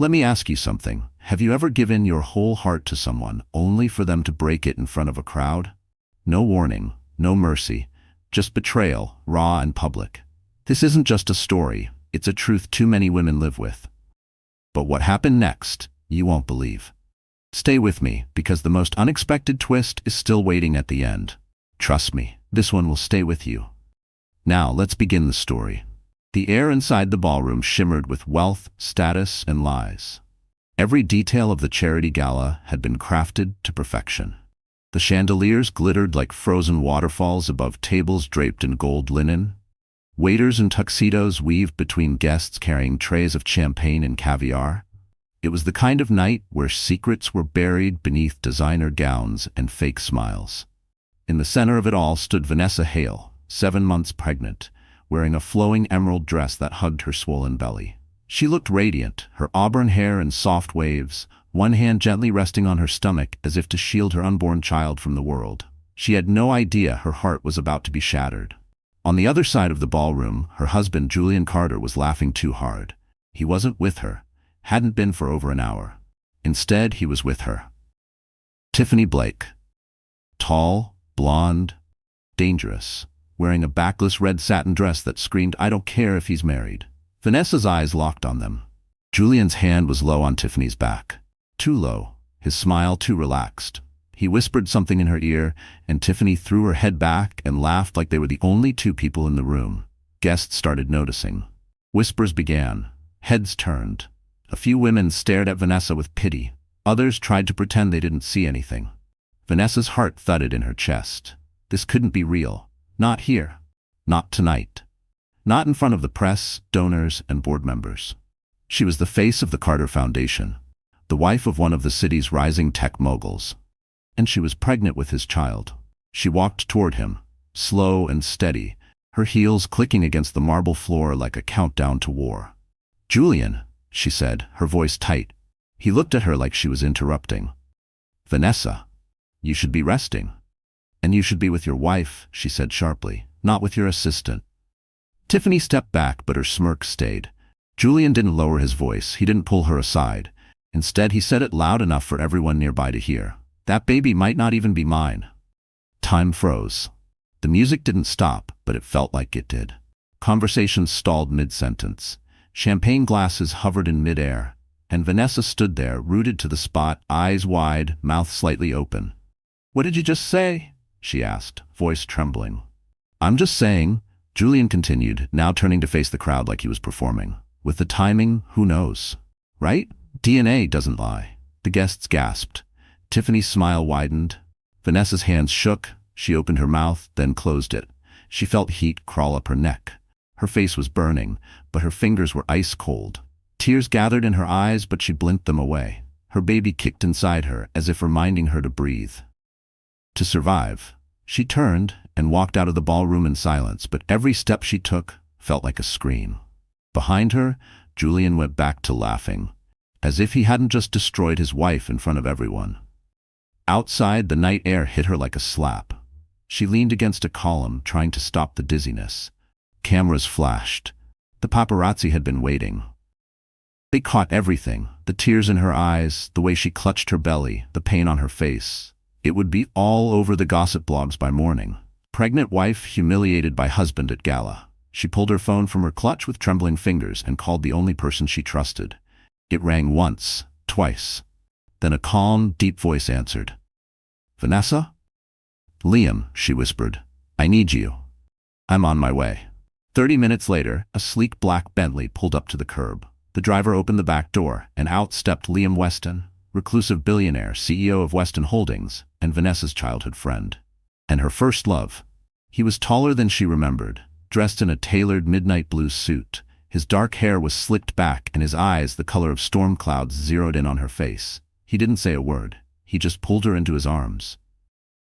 Let me ask you something. Have you ever given your whole heart to someone only for them to break it in front of a crowd? No warning, no mercy, just betrayal, raw and public. This isn't just a story, it's a truth too many women live with. But what happened next, you won't believe. Stay with me, because the most unexpected twist is still waiting at the end. Trust me, this one will stay with you. Now, let's begin the story. The air inside the ballroom shimmered with wealth, status, and lies. Every detail of the charity gala had been crafted to perfection. The chandeliers glittered like frozen waterfalls above tables draped in gold linen. Waiters in tuxedos weaved between guests carrying trays of champagne and caviar. It was the kind of night where secrets were buried beneath designer gowns and fake smiles. In the center of it all stood Vanessa Hale, 7 months pregnant, wearing a flowing emerald dress that hugged her swollen belly. She looked radiant, her auburn hair in soft waves, one hand gently resting on her stomach as if to shield her unborn child from the world. She had no idea her heart was about to be shattered. On the other side of the ballroom, her husband Julian Carter was laughing too hard. He wasn't with her, hadn't been for over an hour. Instead, he was with her. Tiffany Blake. Tall, blonde, dangerous, wearing a backless red satin dress that screamed, "I don't care if he's married." Vanessa's eyes locked on them. Julian's hand was low on Tiffany's back. Too low, his smile too relaxed. He whispered something in her ear, and Tiffany threw her head back and laughed like they were the only two people in the room. Guests started noticing. Whispers began. Heads turned. A few women stared at Vanessa with pity. Others tried to pretend they didn't see anything. Vanessa's heart thudded in her chest. This couldn't be real. Not here. Not tonight. Not in front of the press, donors, and board members. She was the face of the Carter Foundation, the wife of one of the city's rising tech moguls. And she was pregnant with his child. She walked toward him, slow and steady, her heels clicking against the marble floor like a countdown to war. "Julian," she said, her voice tight. He looked at her like she was interrupting. "Vanessa, you should be resting. And you should be with your wife," she said sharply, "not with your assistant." Tiffany stepped back, but her smirk stayed. Julian didn't lower his voice, he didn't pull her aside. Instead, he said it loud enough for everyone nearby to hear. "That baby might not even be mine." Time froze. The music didn't stop, but it felt like it did. Conversations stalled mid-sentence. Champagne glasses hovered in midair, and Vanessa stood there, rooted to the spot, eyes wide, mouth slightly open. "What did you just say?" she asked, voice trembling. "I'm just saying," Julian continued, now turning to face the crowd like he was performing. "With the timing, who knows? Right? DNA doesn't lie." The guests gasped. Tiffany's smile widened. Vanessa's hands shook. She opened her mouth, then closed it. She felt heat crawl up her neck. Her face was burning, but her fingers were ice cold. Tears gathered in her eyes, but she blinked them away. Her baby kicked inside her, as if reminding her to breathe. To survive. She turned and walked out of the ballroom in silence, but every step she took felt like a scream. Behind her, Julian went back to laughing, as if he hadn't just destroyed his wife in front of everyone. Outside, the night air hit her like a slap. She leaned against a column, trying to stop the dizziness. Cameras flashed. The paparazzi had been waiting. They caught everything, the tears in her eyes, the way she clutched her belly, the pain on her face. It would be all over the gossip blogs by morning. Pregnant wife humiliated by husband at gala. She pulled her phone from her clutch with trembling fingers and called the only person she trusted. It rang once, twice. Then a calm, deep voice answered. "Vanessa?" "Liam," she whispered. "I need you. I'm on my way." 30 minutes later, a sleek black Bentley pulled up to the curb. The driver opened the back door, and out stepped Liam Weston, reclusive billionaire, CEO of Weston Holdings, and Vanessa's childhood friend. And her first love. He was taller than she remembered, dressed in a tailored midnight blue suit. His dark hair was slicked back, and his eyes, the color of storm clouds, zeroed in on her face. He didn't say a word. He just pulled her into his arms.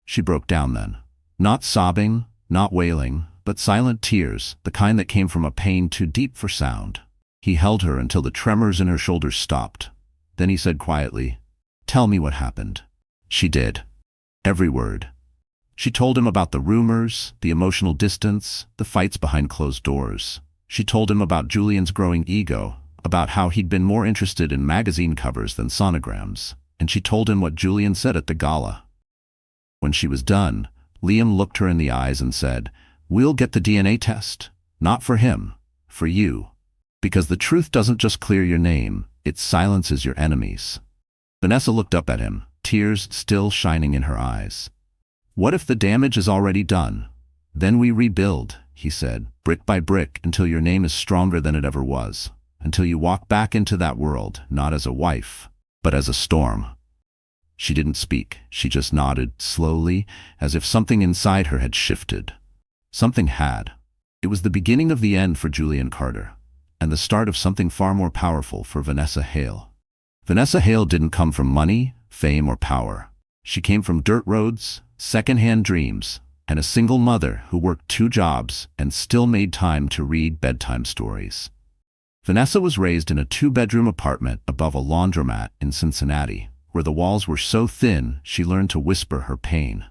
She broke down then. Not sobbing, not wailing, but silent tears, the kind that came from a pain too deep for sound. He held her until the tremors in her shoulders stopped. Then he said quietly, "Tell me what happened." She did. Every word. She told him about the rumors, the emotional distance, the fights behind closed doors. She told him about Julian's growing ego, about how he'd been more interested in magazine covers than sonograms, and she told him what Julian said at the gala. When she was done, Liam looked her in the eyes and said, "We'll get the DNA test. Not for him, for you. Because the truth doesn't just clear your name, it silences your enemies." Vanessa looked up at him, tears still shining in her eyes. "What if the damage is already done? Then we rebuild," he said, "brick by brick until your name is stronger than it ever was. Until you walk back into that world, not as a wife, but as a storm." She didn't speak. She just nodded, slowly, as if something inside her had shifted. Something had. It was the beginning of the end for Julian Carter, and the start of something far more powerful for Vanessa Hale. Vanessa Hale didn't come from money, fame, or power. She came from dirt roads, second-hand dreams, and a single mother who worked 2 jobs and still made time to read bedtime stories. Vanessa was raised in a 2-bedroom apartment above a laundromat in Cincinnati, where the walls were so thin she learned to whisper her pain.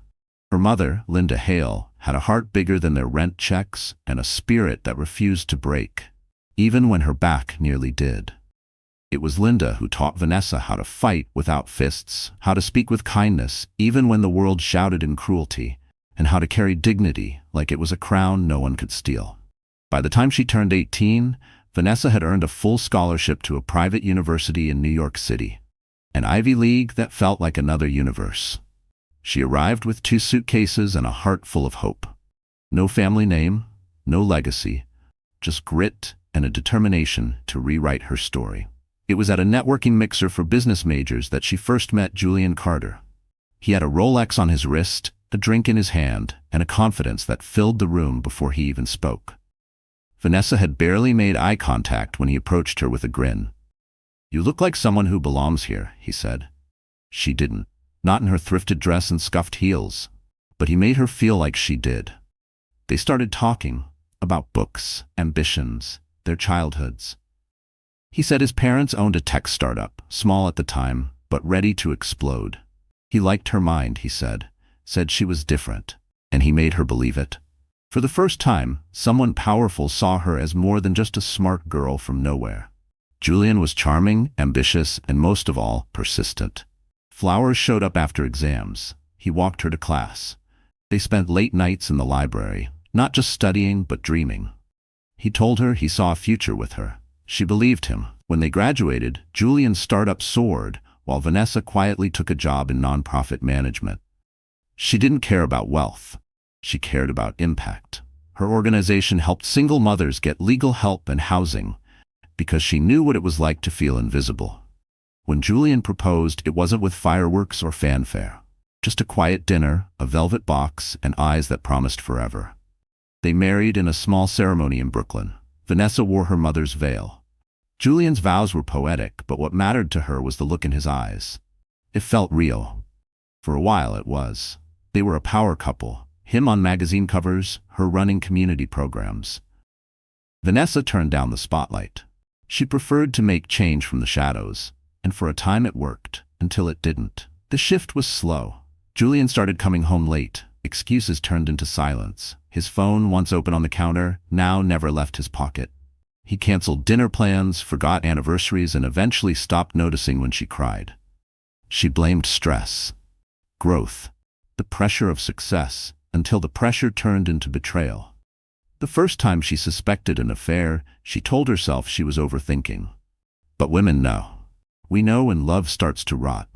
Her mother, Linda Hale, had a heart bigger than their rent checks and a spirit that refused to break, even when her back nearly did. It was Linda who taught Vanessa how to fight without fists, how to speak with kindness even when the world shouted in cruelty, and how to carry dignity like it was a crown no one could steal. By the time she turned 18, Vanessa had earned a full scholarship to a private university in New York City, an Ivy League that felt like another universe. She arrived with 2 suitcases and a heart full of hope. No family name, no legacy, just grit and a determination to rewrite her story. It was at a networking mixer for business majors that she first met Julian Carter. He had a Rolex on his wrist, a drink in his hand, and a confidence that filled the room before he even spoke. Vanessa had barely made eye contact when he approached her with a grin. "You look like someone who belongs here," he said. She didn't, not in her thrifted dress and scuffed heels, but he made her feel like she did. They started talking about books, ambitions, their childhoods. He said his parents owned a tech startup, small at the time, but ready to explode. He liked her mind, he said she was different, and he made her believe it. For the first time, someone powerful saw her as more than just a smart girl from nowhere. Julian was charming, ambitious, and most of all, persistent. Flowers showed up after exams. He walked her to class. They spent late nights in the library, not just studying, but dreaming. He told her he saw a future with her. She believed him. When they graduated, Julian's startup soared, while Vanessa quietly took a job in nonprofit management. She didn't care about wealth. She cared about impact. Her organization helped single mothers get legal help and housing, because she knew what it was like to feel invisible. When Julian proposed, it wasn't with fireworks or fanfare. Just a quiet dinner, a velvet box, and eyes that promised forever. They married in a small ceremony in Brooklyn. Vanessa wore her mother's veil. Julian's vows were poetic, but what mattered to her was the look in his eyes. It felt real. For a while it was. They were a power couple, him on magazine covers, her running community programs. Vanessa turned down the spotlight. She preferred to make change from the shadows, and for a time it worked, until it didn't. The shift was slow. Julian started coming home late. Excuses turned into silence. His phone, once open on the counter, now never left his pocket. He canceled dinner plans, forgot anniversaries, and eventually stopped noticing when she cried. She blamed stress, growth, the pressure of success, until the pressure turned into betrayal. The first time she suspected an affair, she told herself she was overthinking. But women know. We know when love starts to rot.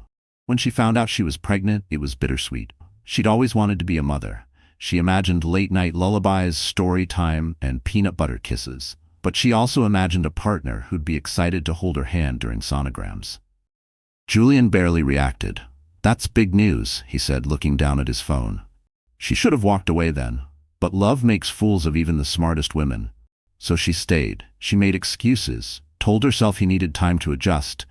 When she found out she was pregnant, it was bittersweet. She'd always wanted to be a mother. She imagined late-night lullabies, story time, and peanut butter kisses. But she also imagined a partner who'd be excited to hold her hand during sonograms. Julian barely reacted. "That's big news," he said, looking down at his phone. She should have walked away then. But love makes fools of even the smartest women. So she stayed. She made excuses, told herself he needed time to adjust,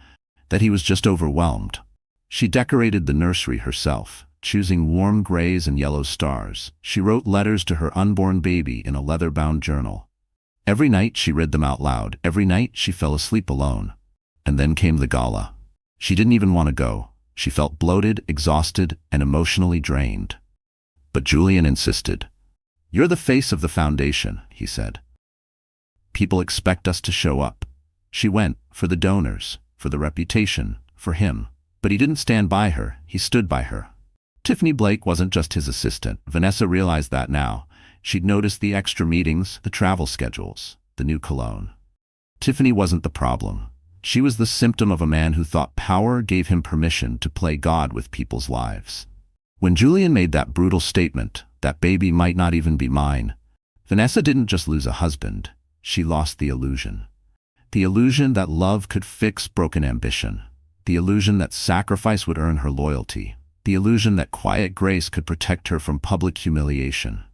that he was just overwhelmed. She decorated the nursery herself, choosing warm grays and yellow stars. She wrote letters to her unborn baby in a leather-bound journal. Every night she read them out loud. Every night she fell asleep alone. And then came the gala. She didn't even want to go. She felt bloated, exhausted, and emotionally drained. But Julian insisted. "You're the face of the foundation," he said. "People expect us to show up." She went for the donors, for the reputation, for him. But he didn't stand by her, he stood by her. Tiffany Blake wasn't just his assistant. Vanessa realized that now. She'd noticed the extra meetings, the travel schedules, the new cologne. Tiffany wasn't the problem. She was the symptom of a man who thought power gave him permission to play God with people's lives. When Julian made that brutal statement, that baby might not even be mine, Vanessa didn't just lose a husband, she lost the illusion. The illusion that love could fix broken ambition. The illusion that sacrifice would earn her loyalty. The illusion that quiet grace could protect her from public humiliation.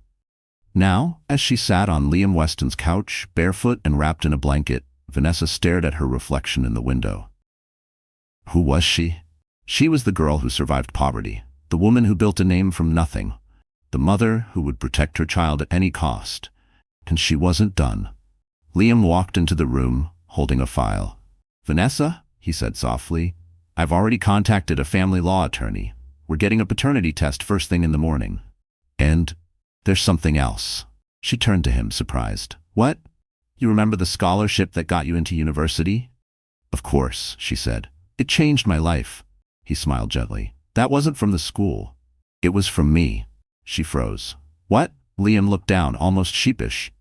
Now, as she sat on Liam Weston's couch, barefoot and wrapped in a blanket, Vanessa stared at her reflection in the window. Who was she? She was the girl who survived poverty, the woman who built a name from nothing, the mother who would protect her child at any cost. And she wasn't done. Liam walked into the room, holding a file. "Vanessa," he said softly, "I've already contacted a family law attorney. We're getting a paternity test first thing in the morning. And there's something else." She turned to him, surprised. "What? You remember the scholarship that got you into university?" "Of course," she said. "It changed my life." He smiled gently. "That wasn't from the school. It was from me." She froze. "What?" Liam looked down, almost sheepish.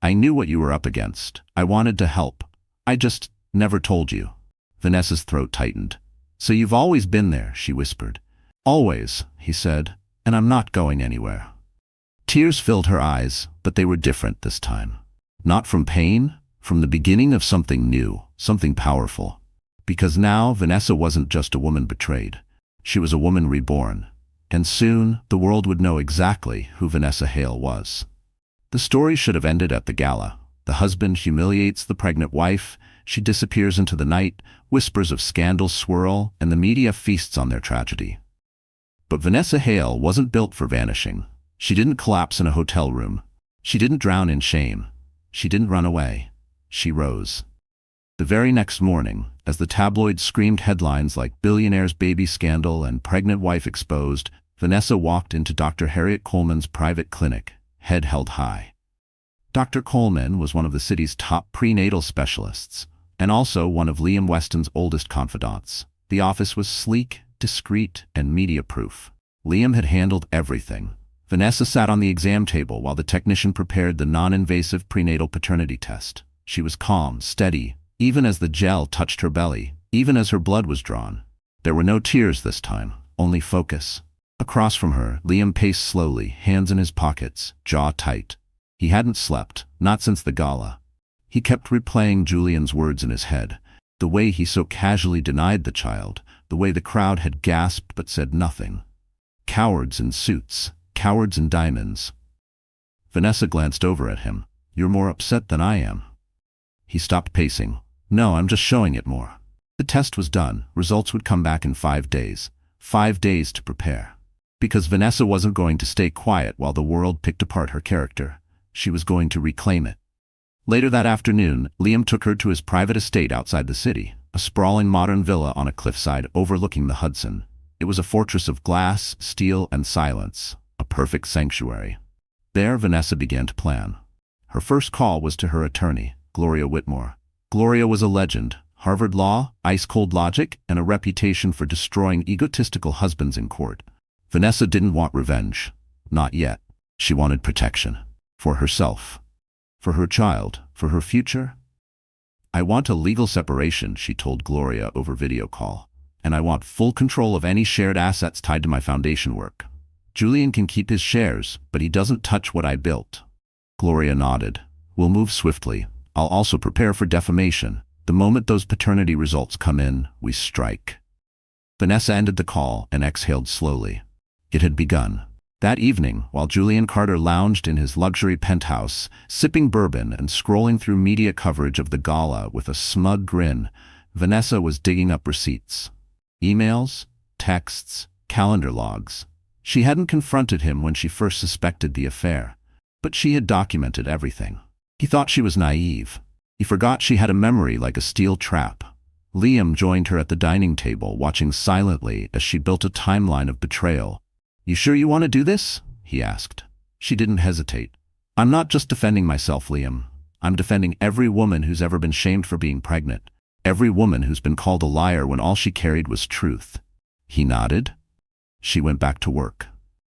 "I knew what you were up against. I wanted to help. I just never told you." Vanessa's throat tightened. "So you've always been there," she whispered. "Always," he said, "and I'm not going anywhere." Tears filled her eyes, but they were different this time. Not from pain, from the beginning of something new, something powerful. Because now Vanessa wasn't just a woman betrayed. She was a woman reborn. And soon, the world would know exactly who Vanessa Hale was. The story should have ended at the gala. The husband humiliates the pregnant wife, she disappears into the night, whispers of scandal swirl, and the media feasts on their tragedy. But Vanessa Hale wasn't built for vanishing. She didn't collapse in a hotel room. She didn't drown in shame. She didn't run away. She rose. The very next morning, as the tabloids screamed headlines like "Billionaire's baby scandal" and "Pregnant wife exposed," Vanessa walked into Dr. Harriet Coleman's private clinic, head held high. Dr. Coleman was one of the city's top prenatal specialists, and also one of Liam Weston's oldest confidants. The office was sleek, discreet, and media-proof. Liam had handled everything. Vanessa sat on the exam table while the technician prepared the non-invasive prenatal paternity test. She was calm, steady, even as the gel touched her belly, even as her blood was drawn. There were no tears this time, only focus. Across from her, Liam paced slowly, hands in his pockets, jaw tight. He hadn't slept, not since the gala. He kept replaying Julian's words in his head, the way he so casually denied the child, the way the crowd had gasped but said nothing. Cowards in suits, cowards in diamonds. Vanessa glanced over at him. "You're more upset than I am." He stopped pacing. "No, I'm just showing it more." The test was done. Results would come back in 5 days. 5 days to prepare. Because Vanessa wasn't going to stay quiet while the world picked apart her character. She was going to reclaim it. Later that afternoon, Liam took her to his private estate outside the city, a sprawling modern villa on a cliffside overlooking the Hudson. It was a fortress of glass, steel, and silence, a perfect sanctuary. There, Vanessa began to plan. Her first call was to her attorney, Gloria Whitmore. Gloria was a legend, Harvard Law, ice-cold logic, and a reputation for destroying egotistical husbands in court. Vanessa didn't want revenge. Not yet. She wanted protection. For herself. For her child. For her future. "I want a legal separation," she told Gloria over video call. "And I want full control of any shared assets tied to my foundation work. Julian can keep his shares, but he doesn't touch what I built." Gloria nodded. "We'll move swiftly. I'll also prepare for defamation. The moment those paternity results come in, we strike." Vanessa ended the call and exhaled slowly. It had begun. That evening, while Julian Carter lounged in his luxury penthouse, sipping bourbon and scrolling through media coverage of the gala with a smug grin, Vanessa was digging up receipts. Emails, texts, calendar logs. She hadn't confronted him when she first suspected the affair, but she had documented everything. He thought she was naive. He forgot she had a memory like a steel trap. Liam joined her at the dining table, watching silently as she built a timeline of betrayal. "You sure you want to do this?" he asked. She didn't hesitate. "I'm not just defending myself, Liam. I'm defending every woman who's ever been shamed for being pregnant. Every woman who's been called a liar when all she carried was truth." He nodded. She went back to work.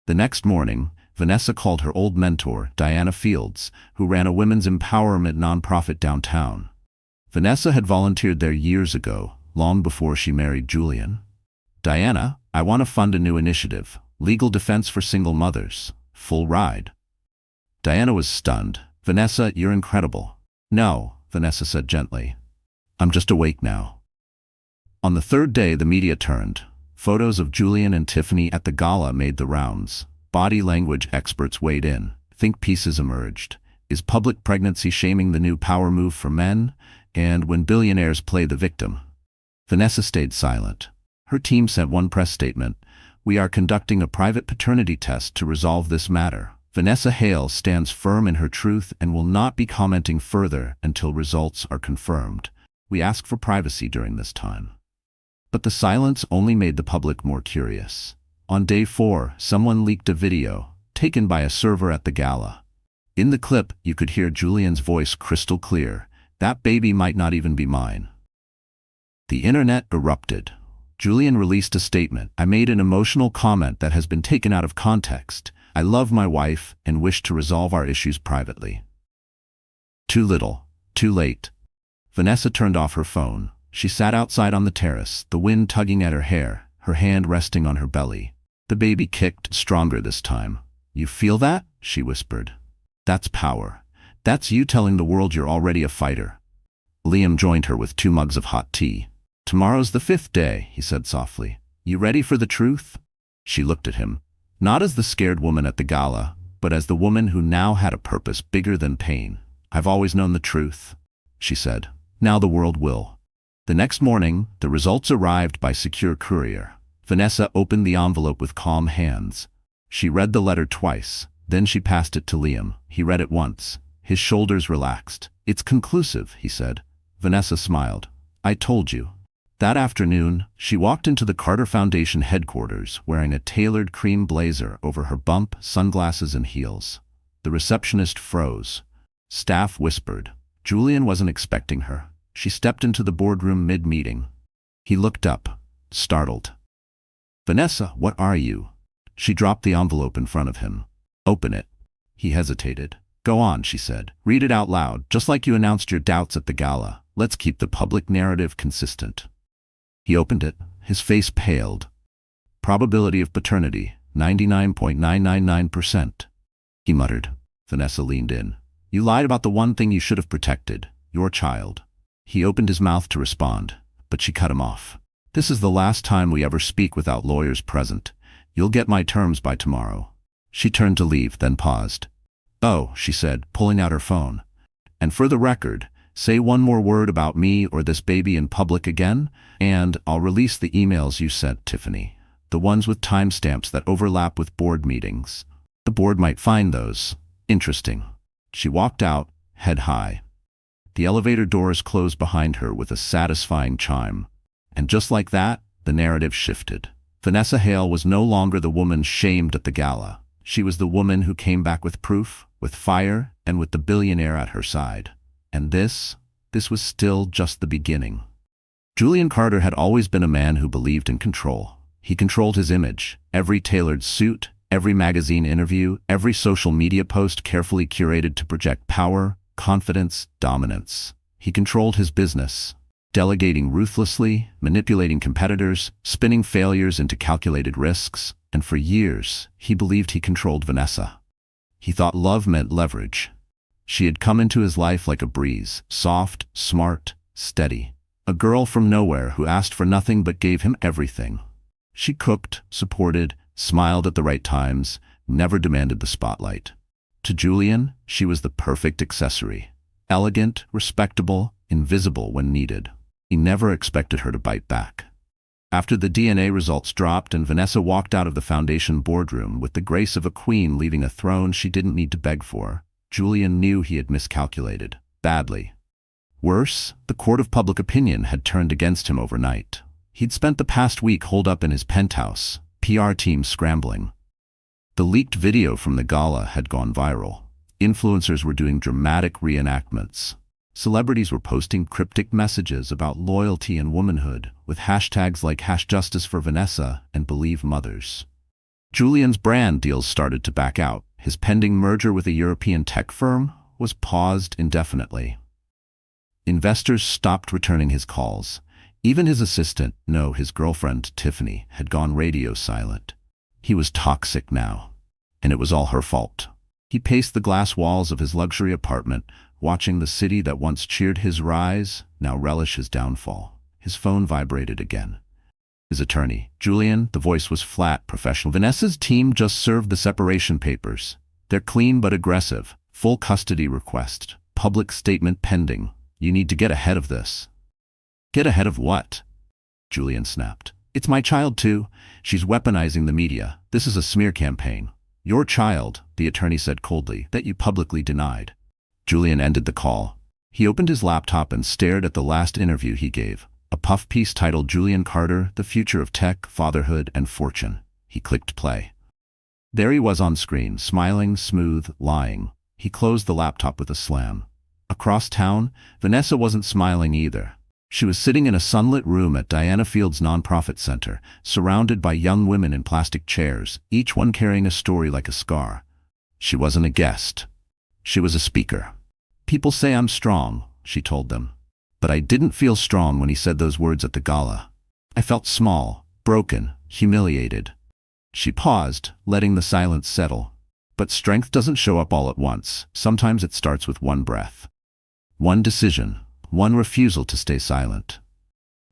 The next morning, Vanessa called her old mentor, Diana Fields, who ran a women's empowerment nonprofit downtown. Vanessa had volunteered there years ago, long before she married Julian. "Diana, I want to fund a new initiative, legal defense for single mothers. Full ride." Diana was stunned. "Vanessa, you're incredible." "No," Vanessa said gently. "I'm just awake now." On the third day, the media turned. Photos of Julian and Tiffany at the gala made the rounds. Body language experts weighed in. Think pieces emerged. Is public pregnancy shaming the new power move for men? And when billionaires play the victim? Vanessa stayed silent. Her team sent one press statement: "We are conducting a private paternity test to resolve this matter." Vanessa Hale stands firm in her truth and will not be commenting further until results are confirmed. "We ask for privacy during this time." But the silence only made the public more curious. On day 4, someone leaked a video, taken by a server at the gala. In the clip, you could hear Julian's voice crystal clear: "That baby might not even be mine." The internet erupted. Julian released a statement: "I made an emotional comment that has been taken out of context. I love my wife and wish to resolve our issues privately." Too little, too late. Vanessa turned off her phone. She sat outside on the terrace, the wind tugging at her hair, her hand resting on her belly. The baby kicked, stronger this time. "You feel that?" she whispered. "That's power. That's you telling the world you're already a fighter." Liam joined her with 2 mugs of hot tea. "Tomorrow's the 5th day," he said softly. "You ready for the truth?" She looked at him, not as the scared woman at the gala, but as the woman who now had a purpose bigger than pain. "I've always known the truth," she said. "Now the world will." The next morning, the results arrived by secure courier. Vanessa opened the envelope with calm hands. She read the letter twice, then she passed it to Liam. He read it once. His shoulders relaxed. "It's conclusive," he said. Vanessa smiled. "I told you." That afternoon, she walked into the Carter Foundation headquarters wearing a tailored cream blazer over her bump, sunglasses, and heels. The receptionist froze. Staff whispered. Julian wasn't expecting her. She stepped into the boardroom mid-meeting. He looked up, startled. "Vanessa, what are you?" She dropped the envelope in front of him. "Open it." He hesitated. "Go on," she said. "Read it out loud, just like you announced your doubts at the gala. Let's keep the public narrative consistent." He opened it. His face paled. "Probability of paternity, 99.999%. He muttered. Vanessa leaned in. "You lied about the one thing you should have protected, your child." He opened his mouth to respond, but she cut him off. "This is the last time we ever speak without lawyers present. You'll get my terms by tomorrow." She turned to leave, then paused. "Oh," she said, pulling out her phone. "And for the record, say one more word about me or this baby in public again, and I'll release the emails you sent Tiffany. The ones with timestamps that overlap with board meetings. The board might find those interesting." She walked out, head high. The elevator doors closed behind her with a satisfying chime. And just like that, the narrative shifted. Vanessa Hale was no longer the woman shamed at the gala. She was the woman who came back with proof, with fire, and with the billionaire at her side. And this was still just the beginning. Julian Carter had always been a man who believed in control. He controlled his image, every tailored suit, every magazine interview, every social media post carefully curated to project power, confidence, dominance. He controlled his business, delegating ruthlessly, manipulating competitors, spinning failures into calculated risks, and for years, he believed he controlled Vanessa. He thought love meant leverage. She had come into his life like a breeze, soft, smart, steady. A girl from nowhere who asked for nothing but gave him everything. She cooked, supported, smiled at the right times, never demanded the spotlight. To Julian, she was the perfect accessory. Elegant, respectable, invisible when needed. He never expected her to bite back. After the DNA results dropped and Vanessa walked out of the foundation boardroom with the grace of a queen leaving a throne she didn't need to beg for, Julian knew he had miscalculated, badly. Worse, the court of public opinion had turned against him overnight. He'd spent the past week holed up in his penthouse, PR team scrambling. The leaked video from the gala had gone viral. Influencers were doing dramatic reenactments. Celebrities were posting cryptic messages about loyalty and womanhood, with hashtags like #JusticeForVanessa and #BelieveMothers. Julian's brand deals started to back out. His pending merger with a European tech firm was paused indefinitely. Investors stopped returning his calls. Even his assistant, no, his girlfriend, Tiffany, had gone radio silent. He was toxic now, and it was all her fault. He paced the glass walls of his luxury apartment, watching the city that once cheered his rise now relish his downfall. His phone vibrated again. His attorney, Julian, the voice was flat, professional. Vanessa's team just served the separation papers. They're clean but aggressive. Full custody request. Public statement pending. You need to get ahead of this. Get ahead of what? Julian snapped. It's my child too. She's weaponizing the media. This is a smear campaign. Your child, the attorney said coldly, that you publicly denied. Julian ended the call. He opened his laptop and stared at the last interview he gave. A puff piece titled Julian Carter, The Future of Tech, Fatherhood, and Fortune. He clicked play. There he was on screen, smiling, smooth, lying. He closed the laptop with a slam. Across town, Vanessa wasn't smiling either. She was sitting in a sunlit room at Diana Field's nonprofit center, surrounded by young women in plastic chairs, each one carrying a story like a scar. She wasn't a guest. She was a speaker. People say I'm strong, she told them. But I didn't feel strong when he said those words at the gala. I felt small, broken, humiliated. She paused, letting the silence settle. But strength doesn't show up all at once. Sometimes it starts with one breath. One decision. One refusal to stay silent.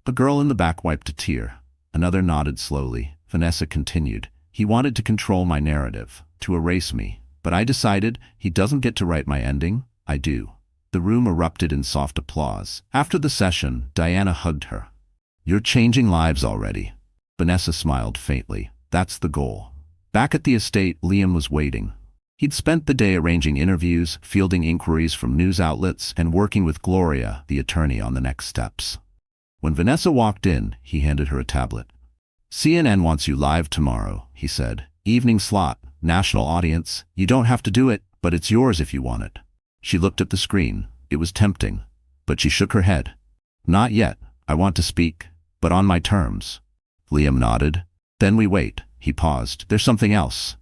A girl in the back wiped a tear. Another nodded slowly. Vanessa continued. He wanted to control my narrative, to erase me. But I decided he doesn't get to write my ending. I do. The room erupted in soft applause. After the session, Diana hugged her. You're changing lives already. Vanessa smiled faintly. That's the goal. Back at the estate, Liam was waiting. He'd spent the day arranging interviews, fielding inquiries from news outlets, and working with Gloria, the attorney, on the next steps. When Vanessa walked in, he handed her a tablet. CNN wants you live tomorrow, he said. Evening slot, national audience. You don't have to do it, but it's yours if you want it. She looked at the screen. It was tempting, but she shook her head. Not yet. I want to speak, but on my terms. Liam nodded. Then we wait. He paused. There's something else.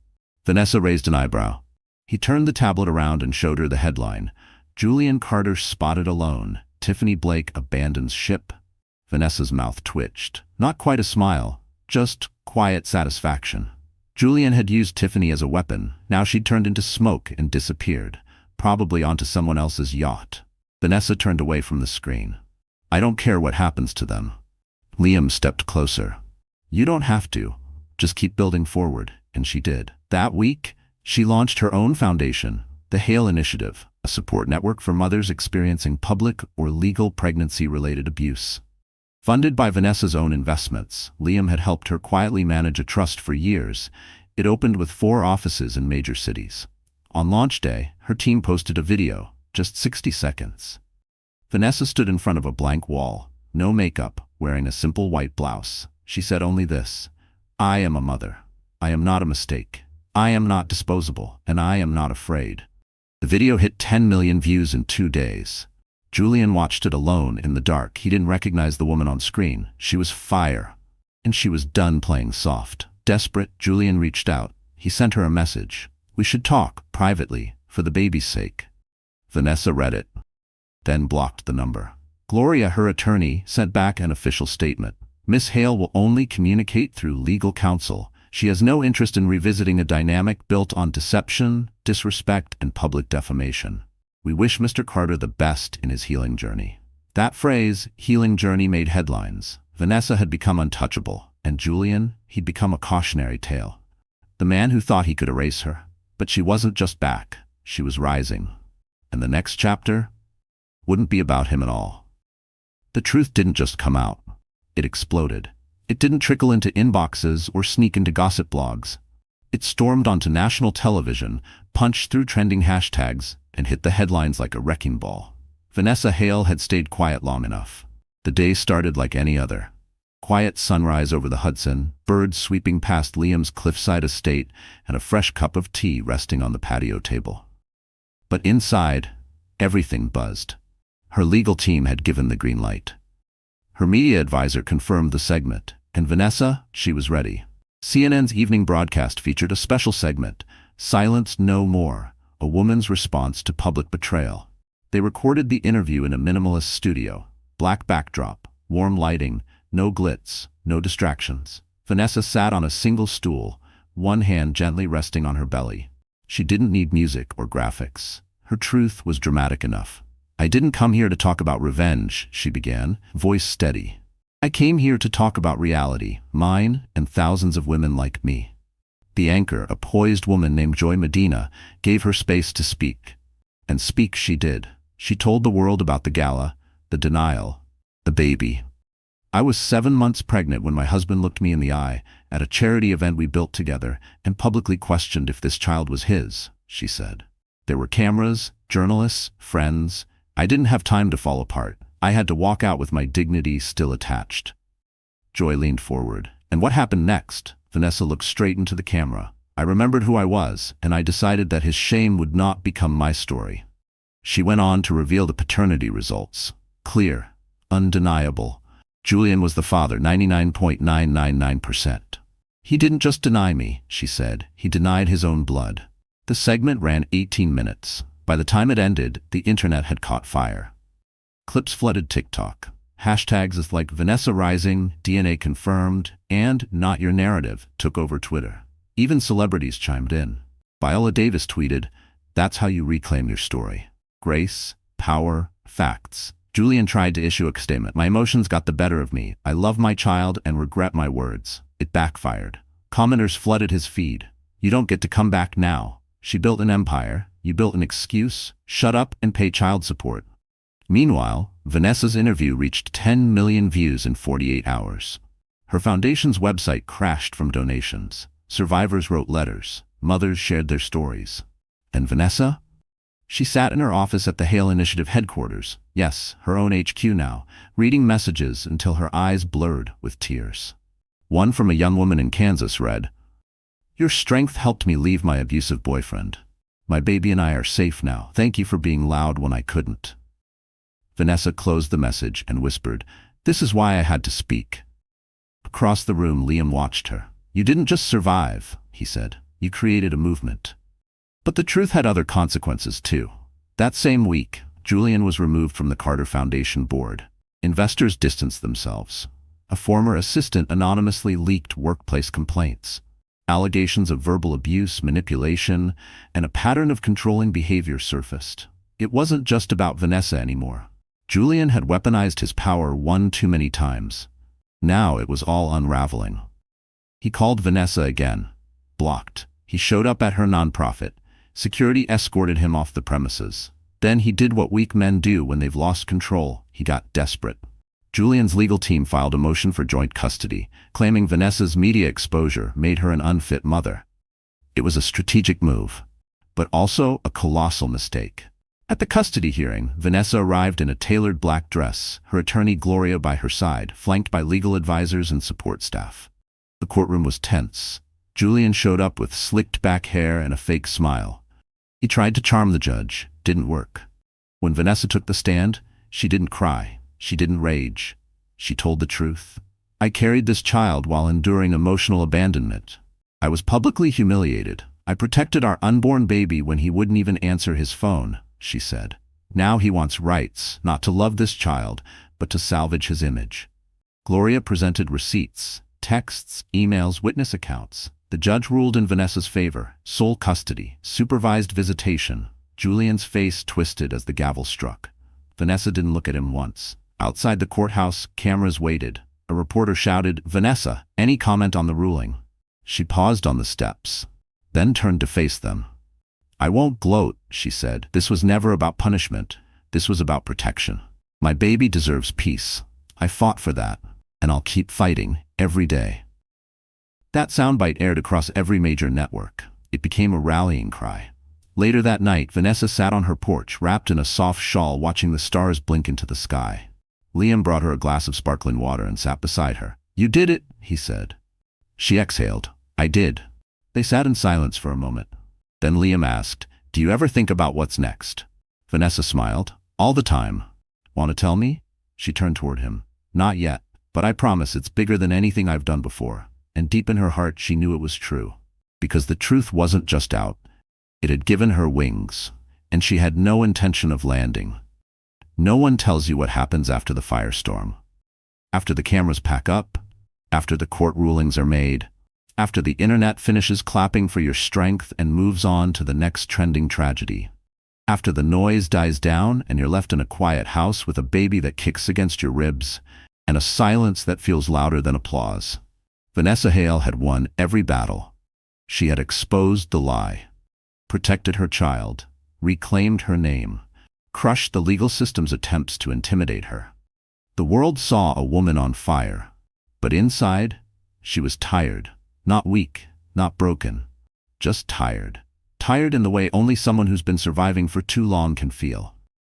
Vanessa raised an eyebrow. He turned the tablet around and showed her the headline. Julian Carter spotted alone. Tiffany Blake abandons ship. Vanessa's mouth twitched. Not quite a smile, just quiet satisfaction. Julian had used Tiffany as a weapon. Now she'd turned into smoke and disappeared, probably onto someone else's yacht. Vanessa turned away from the screen. I don't care what happens to them. Liam stepped closer. You don't have to. Just keep building forward. And she did. That week, she launched her own foundation, the HALE Initiative, a support network for mothers experiencing public or legal pregnancy-related abuse. Funded by Vanessa's own investments, Liam had helped her quietly manage a trust for years. It opened with 4 offices in major cities. On launch day, her team posted a video, just 60 seconds. Vanessa stood in front of a blank wall, no makeup, wearing a simple white blouse. She said only this: I am a mother. I am not a mistake. I am not disposable, and I am not afraid. The video hit 10 million views in 2 days. Julian watched it alone in the dark. He didn't recognize the woman on screen. She was fire. And she was done playing soft. Desperate, Julian reached out. He sent her a message. We should talk, privately, for the baby's sake. Vanessa read it, then blocked the number. Gloria, her attorney, sent back an official statement. Miss Hale will only communicate through legal counsel. She has no interest in revisiting a dynamic built on deception, disrespect, and public defamation. We wish Mr. Carter the best in his healing journey. That phrase, healing journey, made headlines. Vanessa had become untouchable, and Julian, he'd become a cautionary tale. The man who thought he could erase her. But she wasn't just back. She was rising. And the next chapter wouldn't be about him at all. The truth didn't just come out. It exploded. It didn't trickle into inboxes or sneak into gossip blogs. It stormed onto national television, punched through trending hashtags, and hit the headlines like a wrecking ball. Vanessa Hale had stayed quiet long enough. The day started like any other. Quiet sunrise over the Hudson, birds sweeping past Liam's cliffside estate, and a fresh cup of tea resting on the patio table. But inside, everything buzzed. Her legal team had given the green light. Her media advisor confirmed the segment, and Vanessa, she was ready. CNN's evening broadcast featured a special segment, Silence No More, a woman's response to public betrayal. They recorded the interview in a minimalist studio, black backdrop, warm lighting, no glitz, no distractions. Vanessa sat on a single stool, one hand gently resting on her belly. She didn't need music or graphics. Her truth was dramatic enough. "I didn't come here to talk about revenge," she began, voice steady. "I came here to talk about reality, mine and thousands of women like me." The anchor, a poised woman named Joy Medina, gave her space to speak. And speak she did. She told the world about the gala, the denial, the baby. "I was 7 months pregnant when my husband looked me in the eye at a charity event we built together and publicly questioned if this child was his," she said. "There were cameras, journalists, friends. I didn't have time to fall apart. I had to walk out with my dignity still attached." Joy leaned forward. "And what happened next?" Vanessa looked straight into the camera. "I remembered who I was, and I decided that his shame would not become my story." She went on to reveal the paternity results. Clear, undeniable. Julian was the father, 99.999%. "He didn't just deny me," she said. "He denied his own blood." The segment ran 18 minutes. By the time it ended, the internet had caught fire. Clips flooded TikTok. Hashtags like Vanessa Rising, DNA Confirmed, and Not Your Narrative took over Twitter. Even celebrities chimed in. Viola Davis tweeted, "That's how you reclaim your story. Grace, power, facts." Julian tried to issue a statement. "My emotions got the better of me. I love my child and regret my words." It backfired. Commenters flooded his feed. "You don't get to come back now. She built an empire. You built an excuse. Shut up and pay child support." Meanwhile, Vanessa's interview reached 10 million views in 48 hours. Her foundation's website crashed from donations. Survivors wrote letters. Mothers shared their stories. And Vanessa? She sat in her office at the Hale Initiative headquarters, yes, her own HQ now, reading messages until her eyes blurred with tears. One from a young woman in Kansas read, "Your strength helped me leave my abusive boyfriend. My baby and I are safe now. Thank you for being loud when I couldn't." Vanessa closed the message and whispered, "This is why I had to speak." Across the room, Liam watched her. "You didn't just survive," he said. "You created a movement." But the truth had other consequences too. That same week, Julian was removed from the Carter Foundation board. Investors distanced themselves. A former assistant anonymously leaked workplace complaints. Allegations of verbal abuse, manipulation, and a pattern of controlling behavior surfaced. It wasn't just about Vanessa anymore. Julian had weaponized his power one too many times. Now it was all unraveling. He called Vanessa again. Blocked. He showed up at her nonprofit. Security escorted him off the premises. Then he did what weak men do when they've lost control. He got desperate. Julian's legal team filed a motion for joint custody, claiming Vanessa's media exposure made her an unfit mother. It was a strategic move, but also a colossal mistake. At the custody hearing, Vanessa arrived in a tailored black dress, her attorney Gloria by her side, flanked by legal advisors and support staff. The courtroom was tense. Julian showed up with slicked back hair and a fake smile. He tried to charm the judge. Didn't work. When Vanessa took the stand, she didn't cry. She didn't rage. She told the truth. "I carried this child while enduring emotional abandonment. I was publicly humiliated. I protected our unborn baby when he wouldn't even answer his phone," she said. "Now he wants rights, not to love this child, but to salvage his image." Gloria presented receipts, texts, emails, witness accounts. The judge ruled in Vanessa's favor. Sole custody, supervised visitation. Julian's face twisted as the gavel struck. Vanessa didn't look at him once. Outside the courthouse, cameras waited. A reporter shouted, "Vanessa, any comment on the ruling?" She paused on the steps, then turned to face them. "I won't gloat," she said. "This was never about punishment. This was about protection. My baby deserves peace. I fought for that, and I'll keep fighting every day." That soundbite aired across every major network. It became a rallying cry. Later that night, Vanessa sat on her porch, wrapped in a soft shawl, watching the stars blink into the sky. Liam brought her a glass of sparkling water and sat beside her. "You did it," he said. She exhaled. "I did." They sat in silence for a moment. Then Liam asked, Do you ever think about what's next? Vanessa smiled. All the time. Want to tell me? She turned toward him. Not yet, but I promise it's bigger than anything I've done before. And deep in her heart she knew it was true. Because the truth wasn't just out. It had given her wings. And she had no intention of landing. No one tells you what happens after the firestorm. After the cameras pack up. After the court rulings are made. After the internet finishes clapping for your strength and moves on to the next trending tragedy. After the noise dies down and you're left in a quiet house with a baby that kicks against your ribs and a silence that feels louder than applause. Vanessa Hale had won every battle. She had exposed the lie, protected her child, reclaimed her name, crushed the legal system's attempts to intimidate her. The world saw a woman on fire, but inside, she was tired. Not weak, not broken, just tired. Tired in the way only someone who's been surviving for too long can feel.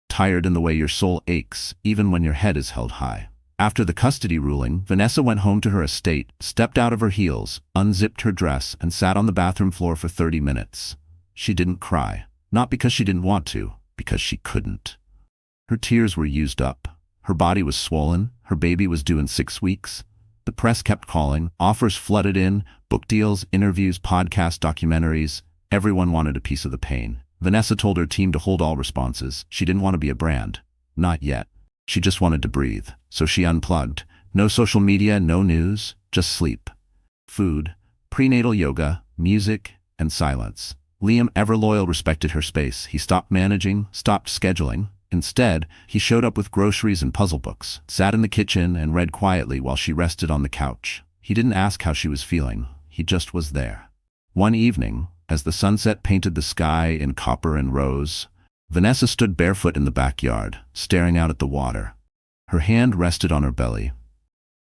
Tired in the way your soul aches, even when your head is held high. After the custody ruling, Vanessa went home to her estate, stepped out of her heels, unzipped her dress, and sat on the bathroom floor for 30 minutes. She didn't cry, not because she didn't want to, because she couldn't. Her tears were used up. Her body was swollen, her baby was due in 6 weeks. The press kept calling, offers flooded in, book deals, interviews, podcasts, documentaries. Everyone wanted a piece of the pain. Vanessa told her team to hold all responses. She didn't want to be a brand. Not yet. She just wanted to breathe. So she unplugged. No social media, no news, just sleep. Food, prenatal yoga, music, and silence. Liam, ever loyal, respected her space. He stopped managing, stopped scheduling. Instead, he showed up with groceries and puzzle books, sat in the kitchen and read quietly while she rested on the couch. He didn't ask how she was feeling. He just was there. One evening, as the sunset painted the sky in copper and rose, Vanessa stood barefoot in the backyard, staring out at the water. Her hand rested on her belly.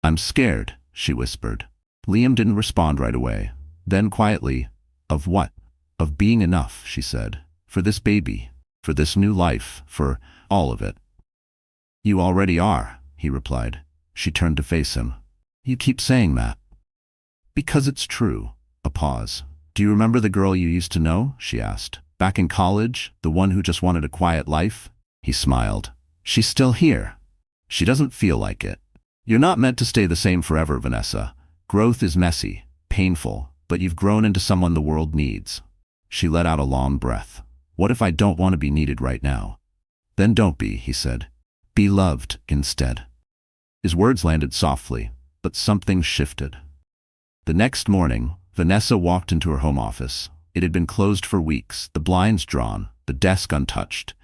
"I'm scared," she whispered. Liam didn't respond right away. Then quietly, "Of what?" "Of being enough," she said. "For this baby. For this new life. For all of it." "You already are," he replied. She turned to face him. "You keep saying that." "Because it's true." A pause. "Do you remember the girl you used to know?" she asked. "Back in college, the one who just wanted a quiet life?" He smiled. "She's still here. She doesn't feel like it." "You're not meant to stay the same forever, Vanessa. Growth is messy, painful, but you've grown into someone the world needs." She let out a long breath. "What if I don't want to be needed right now?" "Then don't be," he said. "Be loved instead." His words landed softly, but something shifted. The next morning, Vanessa walked into her home office. It had been closed for weeks, the blinds drawn, the desk untouched.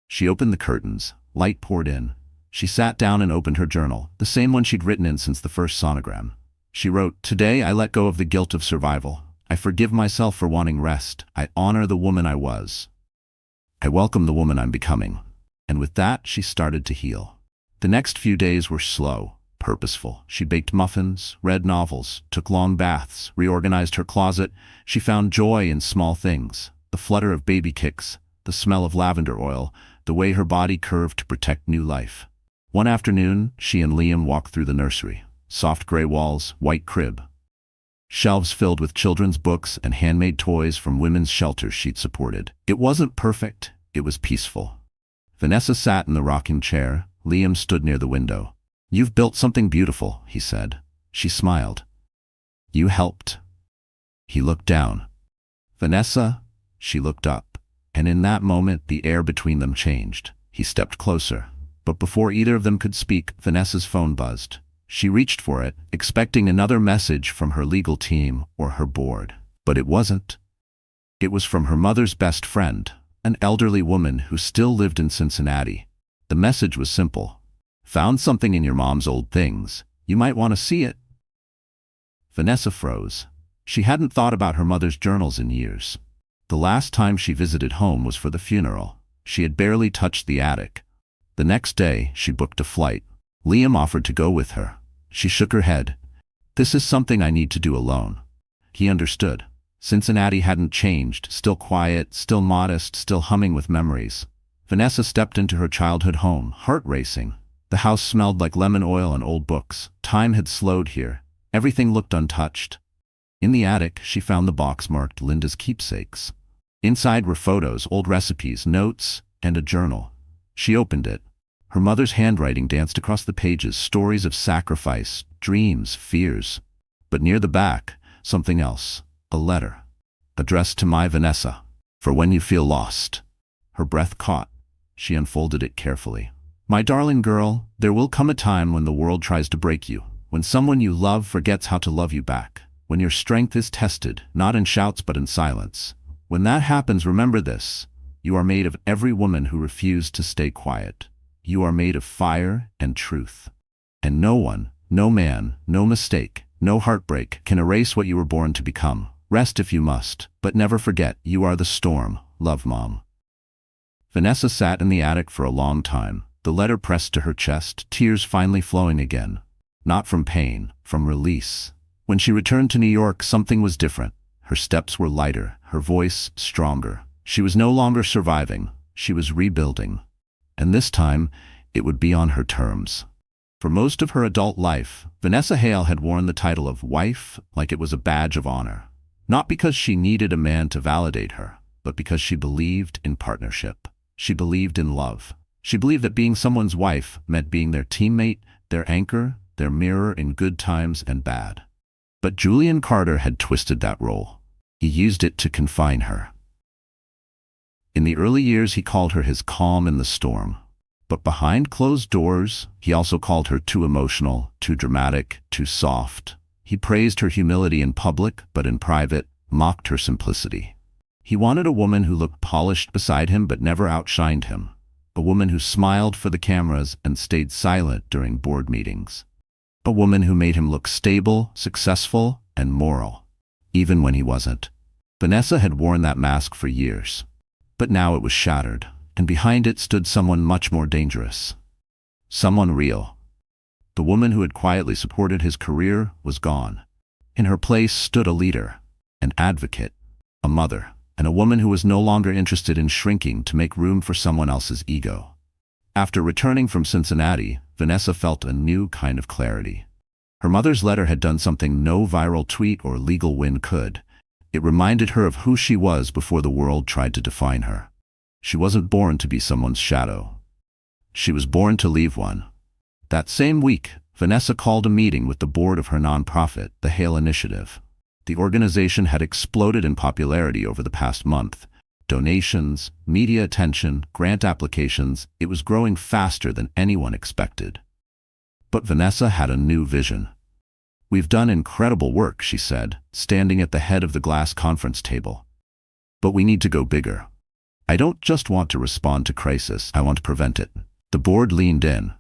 She opened the curtains. Light poured in. She sat down and opened her journal, the same one she'd written in since the first sonogram. She wrote, "Today I let go of the guilt of survival. I forgive myself for wanting rest. I honor the woman I was. I welcome the woman I'm becoming." And with that, she started to heal. The next few days were slow, purposeful. She baked muffins, read novels, took long baths, reorganized her closet. She found joy in small things. The flutter of baby kicks, the smell of lavender oil, the way her body curved to protect new life. One afternoon, she and Liam walked through the nursery. Soft gray walls, white crib. Shelves filled with children's books and handmade toys from women's shelters she'd supported. It wasn't perfect, it was peaceful. Vanessa sat in the rocking chair. Liam stood near the window. "You've built something beautiful," he said. She smiled. "You helped." He looked down. "Vanessa?" She looked up. And in that moment, the air between them changed. He stepped closer. But before either of them could speak, Vanessa's phone buzzed. She reached for it, expecting another message from her legal team or her board. But it wasn't. It was from her mother's best friend, an elderly woman who still lived in Cincinnati. The message was simple. "Found something in your mom's old things. You might want to see it." Vanessa froze. She hadn't thought about her mother's journals in years. The last time she visited home was for the funeral. She had barely touched the attic. The next day, she booked a flight. Liam offered to go with her. She shook her head. "This is something I need to do alone." He understood. Cincinnati hadn't changed, still quiet, still modest, still humming with memories. Vanessa stepped into her childhood home, heart racing. The house smelled like lemon oil and old books. Time had slowed here. Everything looked untouched. In the attic, she found the box marked Linda's keepsakes. Inside were photos, old recipes, notes, and a journal. She opened it. Her mother's handwriting danced across the pages, stories of sacrifice, dreams, fears. But near the back, something else, a letter. Addressed to my Vanessa, for when you feel lost. Her breath caught. She unfolded it carefully. My darling girl, there will come a time when the world tries to break you, when someone you love forgets how to love you back, when your strength is tested, not in shouts but in silence. When that happens, remember this. You are made of every woman who refused to stay quiet. You are made of fire and truth. And no one, no man, no mistake, no heartbreak can erase what you were born to become. Rest if you must, but never forget you are the storm. Love, Mom. Vanessa sat in the attic for a long time, the letter pressed to her chest, tears finally flowing again. Not from pain, from release. When she returned to New York, something was different. Her steps were lighter, her voice stronger. She was no longer surviving, she was rebuilding. And this time, it would be on her terms. For most of her adult life, Vanessa Hale had worn the title of wife like it was a badge of honor. Not because she needed a man to validate her, but because she believed in partnership. She believed in love. She believed that being someone's wife meant being their teammate, their anchor, their mirror in good times and bad. But Julian Carter had twisted that role. He used it to confine her. In the early years, he called her his calm in the storm. But behind closed doors, he also called her too emotional, too dramatic, too soft. He praised her humility in public, but in private, mocked her simplicity. He wanted a woman who looked polished beside him but never outshined him. A woman who smiled for the cameras and stayed silent during board meetings. A woman who made him look stable, successful, and moral, even when he wasn't. Vanessa had worn that mask for years. But now it was shattered, and behind it stood someone much more dangerous. Someone real. The woman who had quietly supported his career was gone. In her place stood a leader, an advocate, a mother, and a woman who was no longer interested in shrinking to make room for someone else's ego. After returning from Cincinnati, Vanessa felt a new kind of clarity. Her mother's letter had done something no viral tweet or legal win could. It reminded her of who she was before the world tried to define her. She wasn't born to be someone's shadow. She was born to leave one. That same week, Vanessa called a meeting with the board of her nonprofit, the Hale Initiative. The organization had exploded in popularity over the past month. Donations, media attention, grant applications, it was growing faster than anyone expected. But Vanessa had a new vision. We've done incredible work, she said, standing at the head of the glass conference table. But we need to go bigger. I don't just want to respond to crisis, I want to prevent it. The board leaned in.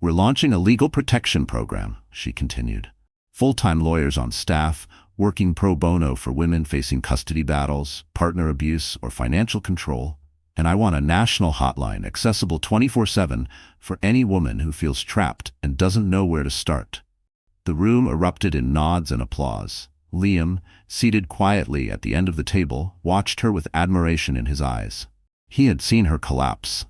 We're launching a legal protection program, she continued. Full-time lawyers on staff, working pro bono for women facing custody battles, partner abuse, or financial control. And I want a national hotline accessible 24/7 for any woman who feels trapped and doesn't know where to start. The room erupted in nods and applause. Liam, seated quietly at the end of the table, watched her with admiration in his eyes. He had seen her collapse.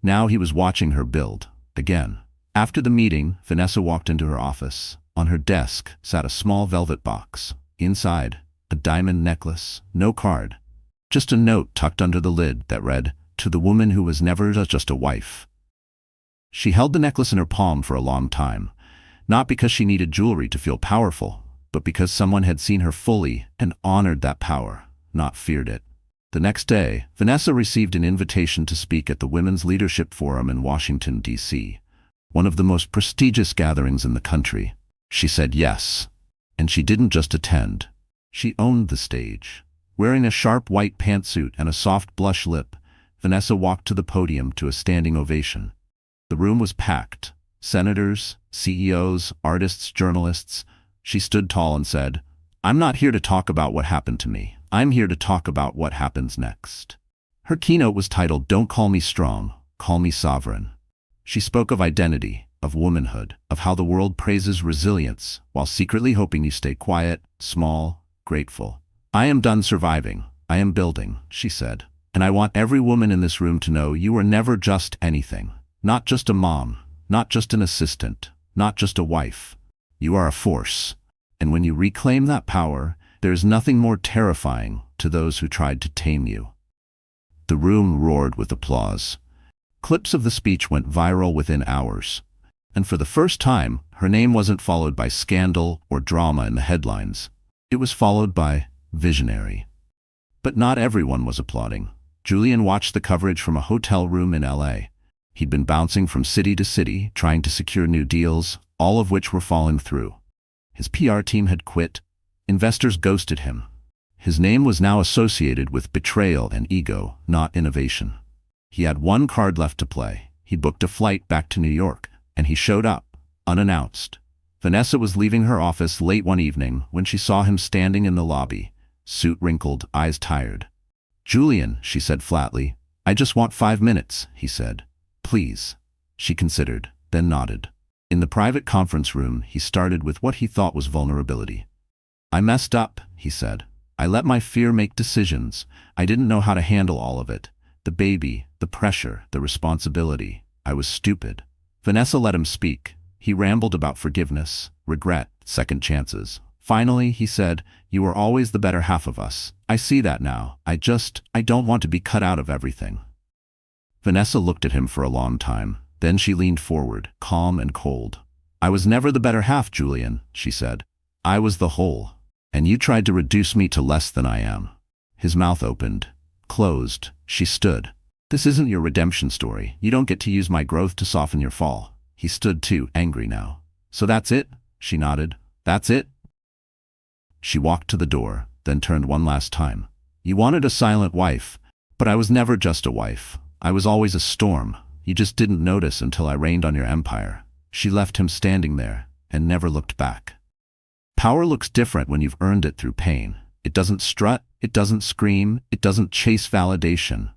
Now he was watching her build, again. After the meeting, Vanessa walked into her office. On her desk sat a small velvet box. Inside, a diamond necklace, no card. Just a note tucked under the lid that read, "To the woman who was never just a wife." She held the necklace in her palm for a long time. Not because she needed jewelry to feel powerful, but because someone had seen her fully and honored that power, not feared it. The next day, Vanessa received an invitation to speak at the Women's Leadership Forum in Washington, D.C., one of the most prestigious gatherings in the country. She said yes. And she didn't just attend. She owned the stage. Wearing a sharp white pantsuit and a soft blush lip, Vanessa walked to the podium to a standing ovation. The room was packed. Senators, CEOs, artists, journalists. She stood tall and said, "I'm not here to talk about what happened to me. I'm here to talk about what happens next." Her keynote was titled, "Don't Call Me Strong, Call Me Sovereign." She spoke of identity, of womanhood, of how the world praises resilience while secretly hoping you stay quiet, small, grateful. "I am done surviving. I am building," she said. "And I want every woman in this room to know you are never just anything. Not just a mom, not just an assistant, not just a wife. You are a force. And when you reclaim that power, there is nothing more terrifying to those who tried to tame you." The room roared with applause. Clips of the speech went viral within hours. And for the first time, her name wasn't followed by scandal or drama in the headlines. It was followed by visionary. But not everyone was applauding. Julian watched the coverage from a hotel room in LA. He'd been bouncing from city to city, trying to secure new deals, all of which were falling through. His PR team had quit. Investors ghosted him. His name was now associated with betrayal and ego, not innovation. He had one card left to play. He booked a flight back to New York, and he showed up, unannounced. Vanessa was leaving her office late one evening when she saw him standing in the lobby, suit wrinkled, eyes tired. "Julian," she said flatly. "I just want 5 minutes," he said. "Please." She considered, then nodded. In the private conference room, he started with what he thought was vulnerability. "I messed up," he said. "I let my fear make decisions. I didn't know how to handle all of it. The baby, the pressure, the responsibility. I was stupid." Vanessa let him speak. He rambled about forgiveness, regret, second chances. Finally, he said, "You were always the better half of us. I see that now. I don't want to be cut out of everything." Vanessa looked at him for a long time. Then she leaned forward, calm and cold. "I was never the better half, Julian," she said. "I was the whole. And you tried to reduce me to less than I am." His mouth opened, closed. She stood. "This isn't your redemption story. You don't get to use my growth to soften your fall." He stood too, angry now. "So that's it?" She nodded. "That's it?" She walked to the door, then turned one last time. "You wanted a silent wife, but I was never just a wife. I was always a storm. You just didn't notice until I rained on your empire." She left him standing there and never looked back. Power looks different when you've earned it through pain. It doesn't strut, it doesn't scream, it doesn't chase validation.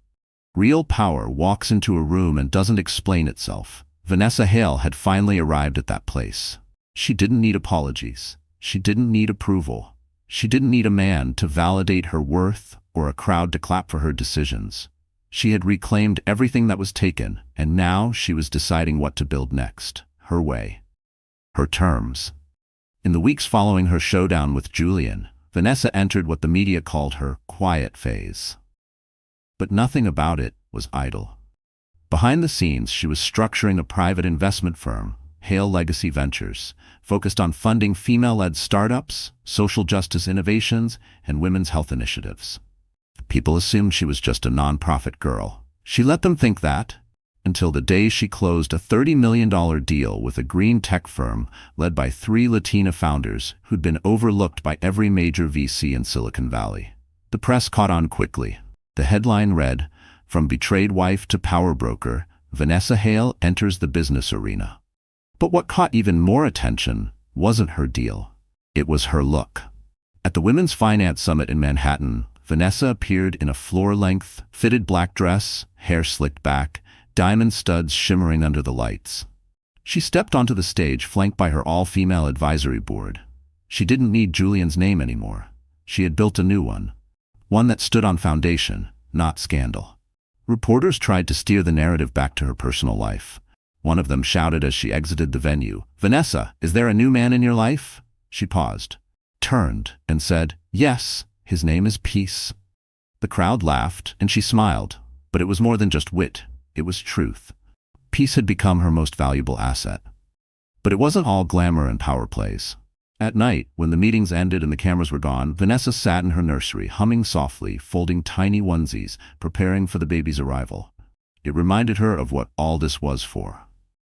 Real power walks into a room and doesn't explain itself. Vanessa Hale had finally arrived at that place. She didn't need apologies. She didn't need approval. She didn't need a man to validate her worth or a crowd to clap for her decisions. She had reclaimed everything that was taken, and now she was deciding what to build next, her way, her terms. In the weeks following her showdown with Julian, Vanessa entered what the media called her quiet phase. But nothing about it was idle. Behind the scenes, she was structuring a private investment firm, Hale Legacy Ventures, focused on funding female-led startups, social justice innovations, and women's health initiatives. People assumed she was just a nonprofit girl. She let them think that, until the day she closed a $30 million deal with a green tech firm led by 3 Latina founders who'd been overlooked by every major VC in Silicon Valley. The press caught on quickly. The headline read, "From betrayed wife to power broker, Vanessa Hale enters the business arena." But what caught even more attention wasn't her deal. It was her look. At the Women's Finance Summit in Manhattan, Vanessa appeared in a floor-length, fitted black dress, hair slicked back, diamond studs shimmering under the lights. She stepped onto the stage flanked by her all-female advisory board. She didn't need Julian's name anymore. She had built a new one that stood on foundation, not scandal. Reporters tried to steer the narrative back to her personal life. One of them shouted as she exited the venue, "Vanessa, is there a new man in your life?" She paused, turned, and said, "Yes, his name is Peace." The crowd laughed, and she smiled, but it was more than just wit. It was truth. Peace had become her most valuable asset. But it wasn't all glamour and power plays. At night, when the meetings ended and the cameras were gone, Vanessa sat in her nursery, humming softly, folding tiny onesies, preparing for the baby's arrival. It reminded her of what all this was for.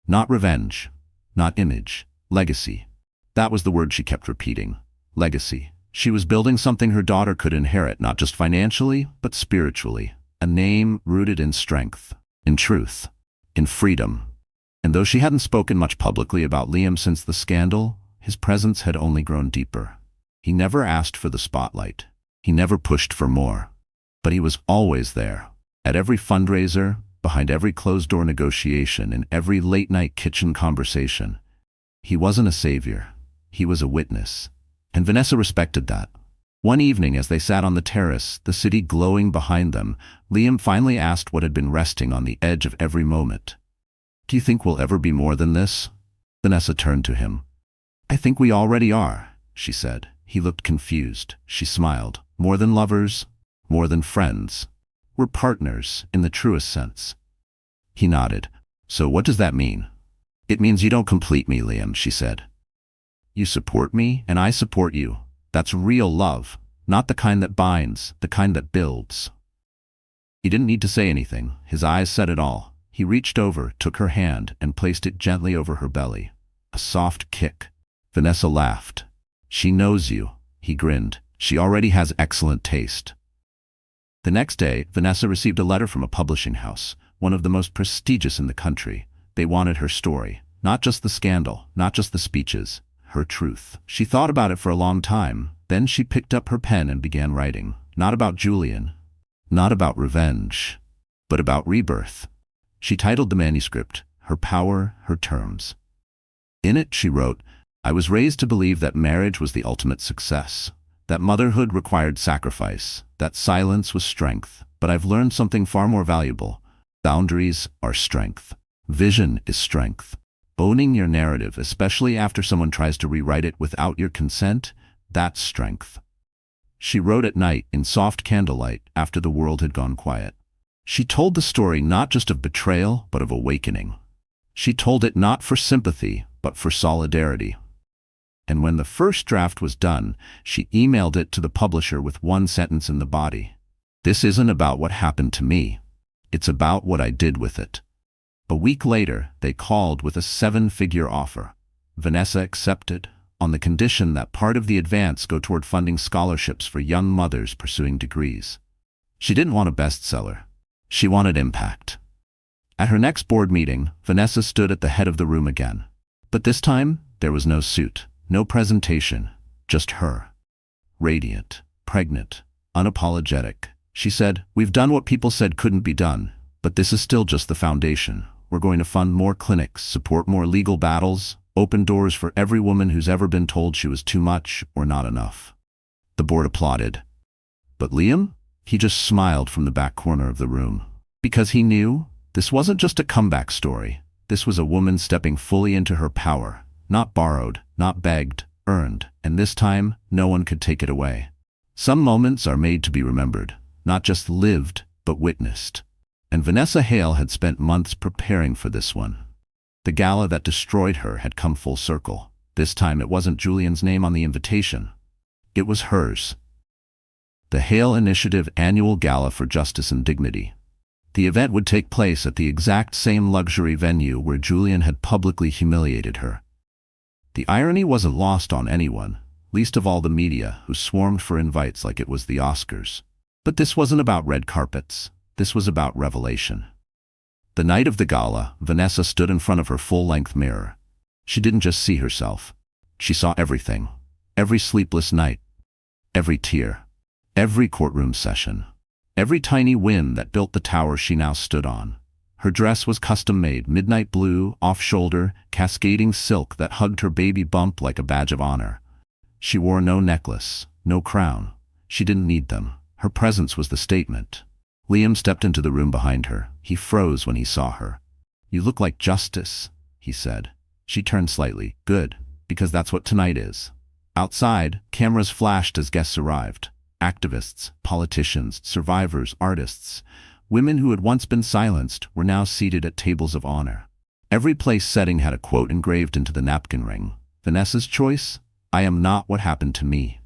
Not revenge, not image, legacy. That was the word she kept repeating. Legacy. She was building something her daughter could inherit, not just financially, but spiritually. A name rooted in strength, in truth, in freedom. And though she hadn't spoken much publicly about Liam since the scandal, his presence had only grown deeper. He never asked for the spotlight. He never pushed for more. But he was always there. At every fundraiser, behind every closed-door negotiation, in every late-night kitchen conversation. He wasn't a savior. He was a witness. And Vanessa respected that. One evening, as they sat on the terrace, the city glowing behind them, Liam finally asked what had been resting on the edge of every moment. "Do you think we'll ever be more than this?" Vanessa turned to him. "I think we already are," she said. He looked confused. She smiled. "More than lovers? More than friends? We're partners, in the truest sense. He nodded. So what does that mean? It means you don't complete me, Liam, she said. You support me, and I support you. That's real love, not the kind that binds, the kind that builds. He didn't need to say anything. His eyes said it all. He reached over, took her hand, and placed it gently over her belly. A soft kick. Vanessa laughed. She knows you. He grinned. She already has excellent taste. The next day, Vanessa received a letter from a publishing house, one of the most prestigious in the country. They wanted her story. Not just the scandal, not just the speeches. Her truth. She thought about it for a long time. Then she picked up her pen and began writing. Not about Julian. Not about revenge. But about rebirth. She titled the manuscript, Her Power, Her Terms. In it, she wrote, I was raised to believe that marriage was the ultimate success, that motherhood required sacrifice, that silence was strength, but I've learned something far more valuable. Boundaries are strength. Vision is strength. Owning your narrative, especially after someone tries to rewrite it without your consent, that's strength. She wrote at night in soft candlelight after the world had gone quiet. She told the story not just of betrayal, but of awakening. She told it not for sympathy, but for solidarity. And when the first draft was done, she emailed it to the publisher with one sentence in the body. This isn't about what happened to me. It's about what I did with it. A week later, they called with a 7-figure offer. Vanessa accepted, on the condition that part of the advance go toward funding scholarships for young mothers pursuing degrees. She didn't want a bestseller. She wanted impact. At her next board meeting, Vanessa stood at the head of the room again. But this time, there was no suit, no presentation, just her. Radiant, pregnant, unapologetic. She said, we've done what people said couldn't be done, but this is still just the foundation. We're going to fund more clinics, support more legal battles, open doors for every woman who's ever been told she was too much or not enough. The board applauded. But Liam? He just smiled from the back corner of the room. Because he knew this wasn't just a comeback story. This was a woman stepping fully into her power. Not borrowed, not begged, earned. And this time, no one could take it away. Some moments are made to be remembered. Not just lived, but witnessed. And Vanessa Hale had spent months preparing for this one. The gala that destroyed her had come full circle. This time it wasn't Julian's name on the invitation. It was hers. The Hale Initiative Annual Gala for Justice and Dignity. The event would take place at the exact same luxury venue where Julian had publicly humiliated her. The irony wasn't lost on anyone, least of all the media, who swarmed for invites like it was the Oscars. But this wasn't about red carpets. This was about revelation. The night of the gala, Vanessa stood in front of her full-length mirror. She didn't just see herself. She saw everything. Every sleepless night. Every tear. Every courtroom session. Every tiny win that built the tower she now stood on. Her dress was custom-made, midnight blue, off-shoulder, cascading silk that hugged her baby bump like a badge of honor. She wore no necklace, no crown. She didn't need them. Her presence was the statement. Liam stepped into the room behind her. He froze when he saw her. You look like justice, he said. She turned slightly. Good, because that's what tonight is. Outside, cameras flashed as guests arrived. Activists, politicians, survivors, artists. Women who had once been silenced were now seated at tables of honor. Every place setting had a quote engraved into the napkin ring. Vanessa's choice? I am not what happened to me.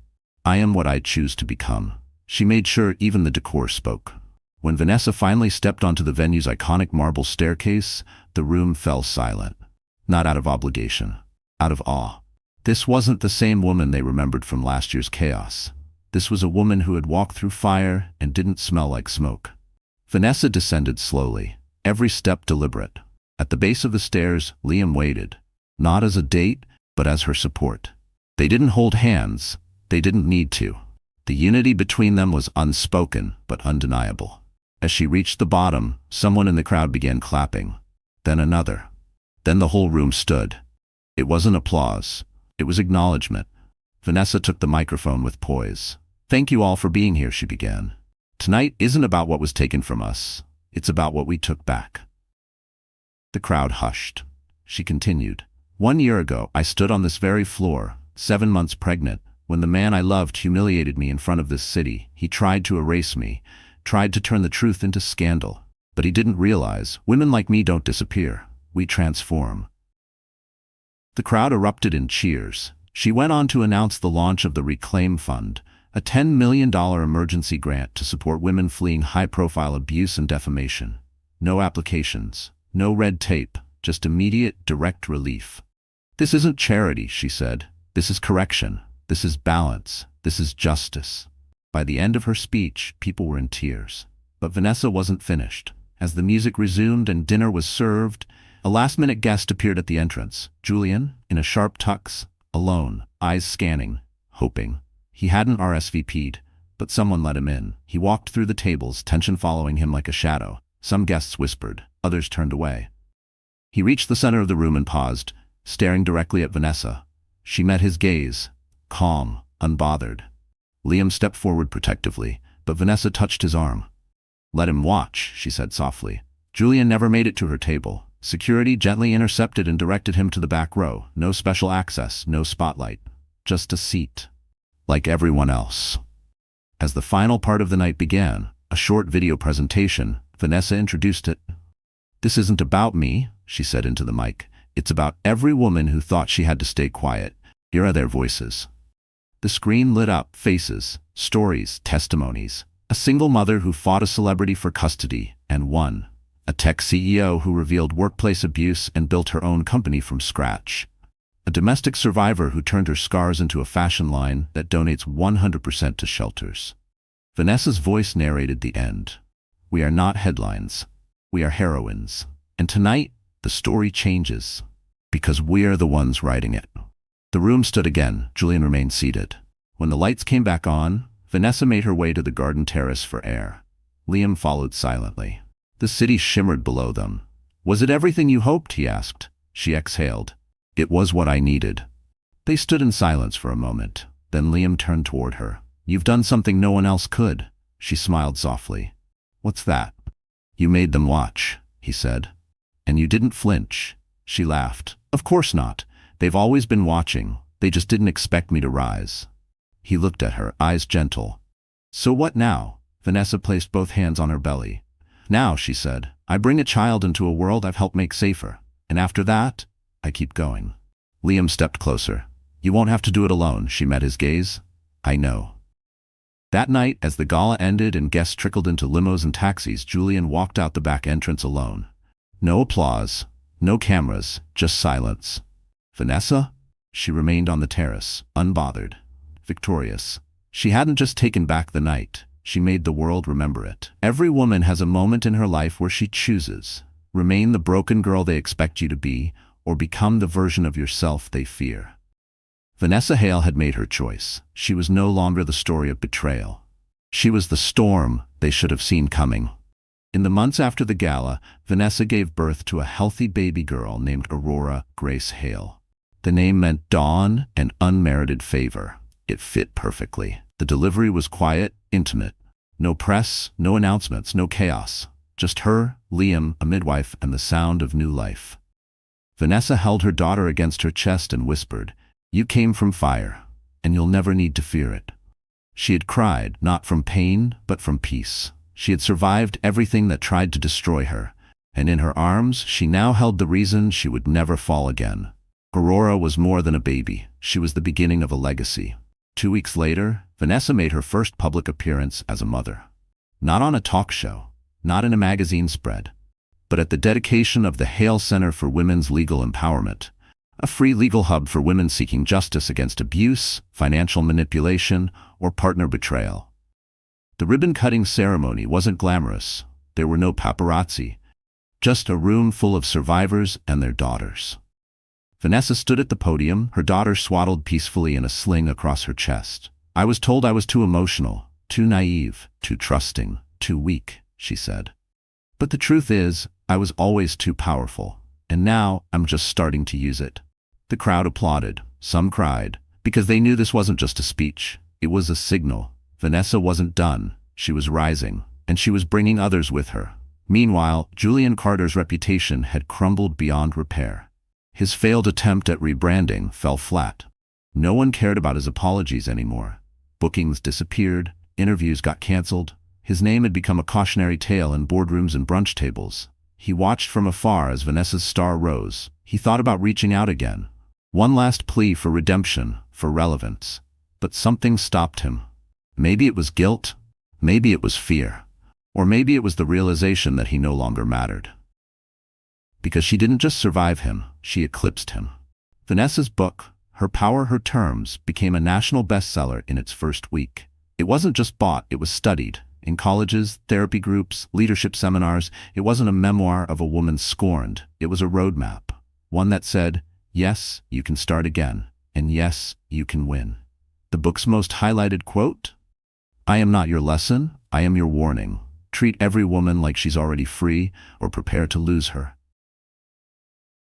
I am what I choose to become. She made sure even the decor spoke. When Vanessa finally stepped onto the venue's iconic marble staircase, the room fell silent. Not out of obligation, out of awe. This wasn't the same woman they remembered from last year's chaos. This was a woman who had walked through fire and didn't smell like smoke. Vanessa descended slowly, every step deliberate. At the base of the stairs, Liam waited, not as a date, but as her support. They didn't hold hands. They didn't need to. The unity between them was unspoken, but undeniable. As she reached the bottom, someone in the crowd began clapping. Then another. Then the whole room stood. It wasn't applause. It was acknowledgement. Vanessa took the microphone with poise. Thank you all for being here, she began. Tonight isn't about what was taken from us. It's about what we took back. The crowd hushed. She continued. 1 year ago, I stood on this very floor, 7 months pregnant, when the man I loved humiliated me in front of this city. He tried to erase me, tried to turn the truth into scandal. But he didn't realize, women like me don't disappear. We transform. The crowd erupted in cheers. She went on to announce the launch of the Reclaim Fund, a $10 million emergency grant to support women fleeing high-profile abuse and defamation. No applications, no red tape, just immediate, direct relief. This isn't charity, she said. This is correction. This is balance. This is justice. By the end of her speech, people were in tears. But Vanessa wasn't finished. As the music resumed and dinner was served, a last-minute guest appeared at the entrance. Julian, in a sharp tux, alone, eyes scanning, hoping. He hadn't RSVP'd, but someone let him in. He walked through the tables, tension following him like a shadow. Some guests whispered, others turned away. He reached the center of the room and paused, staring directly at Vanessa. She met his gaze, calm, unbothered. Liam stepped forward protectively, but Vanessa touched his arm. "Let him watch," she said softly. Julian never made it to her table. Security gently intercepted and directed him to the back row. No special access, no spotlight. Just a seat. Like everyone else. As the final part of the night began, a short video presentation, Vanessa introduced it. "This isn't about me," she said into the mic. "It's about every woman who thought she had to stay quiet. Here are their voices." The screen lit up, faces, stories, testimonies. A single mother who fought a celebrity for custody and won. A tech CEO who revealed workplace abuse and built her own company from scratch. A domestic survivor who turned her scars into a fashion line that donates 100% to shelters. Vanessa's voice narrated the end. "We are not headlines. We are heroines. And tonight, the story changes. Because we're the ones writing it." The room stood again. Julian remained seated. When the lights came back on, Vanessa made her way to the garden terrace for air. Liam followed silently. The city shimmered below them. "Was it everything you hoped?" he asked. She exhaled. "It was what I needed." They stood in silence for a moment. Then Liam turned toward her. "You've done something no one else could." She smiled softly. "What's that?" "You made them watch," he said. "And you didn't flinch." She laughed. "Of course not. They've always been watching. They just didn't expect me to rise." He looked at her, eyes gentle. "So what now?" Vanessa placed both hands on her belly. "Now," she said, "I bring a child into a world I've helped make safer. And after that, I keep going." Liam stepped closer. "You won't have to do it alone." She met his gaze. "I know." That night, as the gala ended and guests trickled into limos and taxis, Julian walked out the back entrance alone. No applause, no cameras, just silence. Vanessa? She remained on the terrace, unbothered, victorious. She hadn't just taken back the night. She made the world remember it. Every woman has a moment in her life where she chooses. Remain the broken girl they expect you to be, or become the version of yourself they fear. Vanessa Hale had made her choice. She was no longer the story of betrayal. She was the storm they should have seen coming. In the months after the gala, Vanessa gave birth to a healthy baby girl named Aurora Grace Hale. The name meant dawn and unmerited favor. It fit perfectly. The delivery was quiet, intimate. No press, no announcements, no chaos. Just her, Liam, a midwife, and the sound of new life. Vanessa held her daughter against her chest and whispered, "You came from fire, and you'll never need to fear it." She had cried, not from pain, but from peace. She had survived everything that tried to destroy her, and in her arms she now held the reason she would never fall again. Aurora was more than a baby. She was the beginning of a legacy. 2 weeks later, Vanessa made her first public appearance as a mother. Not on a talk show, not in a magazine spread, but at the dedication of the Hale Center for Women's Legal Empowerment, a free legal hub for women seeking justice against abuse, financial manipulation, or partner betrayal. The ribbon-cutting ceremony wasn't glamorous. There were no paparazzi, just a room full of survivors and their daughters. Vanessa stood at the podium, her daughter swaddled peacefully in a sling across her chest. "I was told I was too emotional, too naive, too trusting, too weak," she said. "But the truth is, I was always too powerful, and now I'm just starting to use it." The crowd applauded. Some cried, because they knew this wasn't just a speech. It was a signal. Vanessa wasn't done. She was rising, and she was bringing others with her. Meanwhile, Julian Carter's reputation had crumbled beyond repair. His failed attempt at rebranding fell flat. No one cared about his apologies anymore. Bookings disappeared, interviews got canceled, His name had become a cautionary tale in boardrooms and brunch tables. He watched from afar as Vanessa's star rose. He thought about reaching out again. One last plea for redemption, for relevance. But something stopped him. Maybe it was guilt, maybe it was fear, or maybe it was the realization that he no longer mattered. Because she didn't just survive him, she eclipsed him. Vanessa's book, Her Power, Her Terms, became a national bestseller in its first week. It wasn't just bought, it was studied. In colleges, therapy groups, leadership seminars, it wasn't a memoir of a woman scorned. It was a roadmap. One that said, yes, you can start again, and yes, you can win. The book's most highlighted quote? I am not your lesson, I am your warning. Treat every woman like she's already free or prepare to lose her.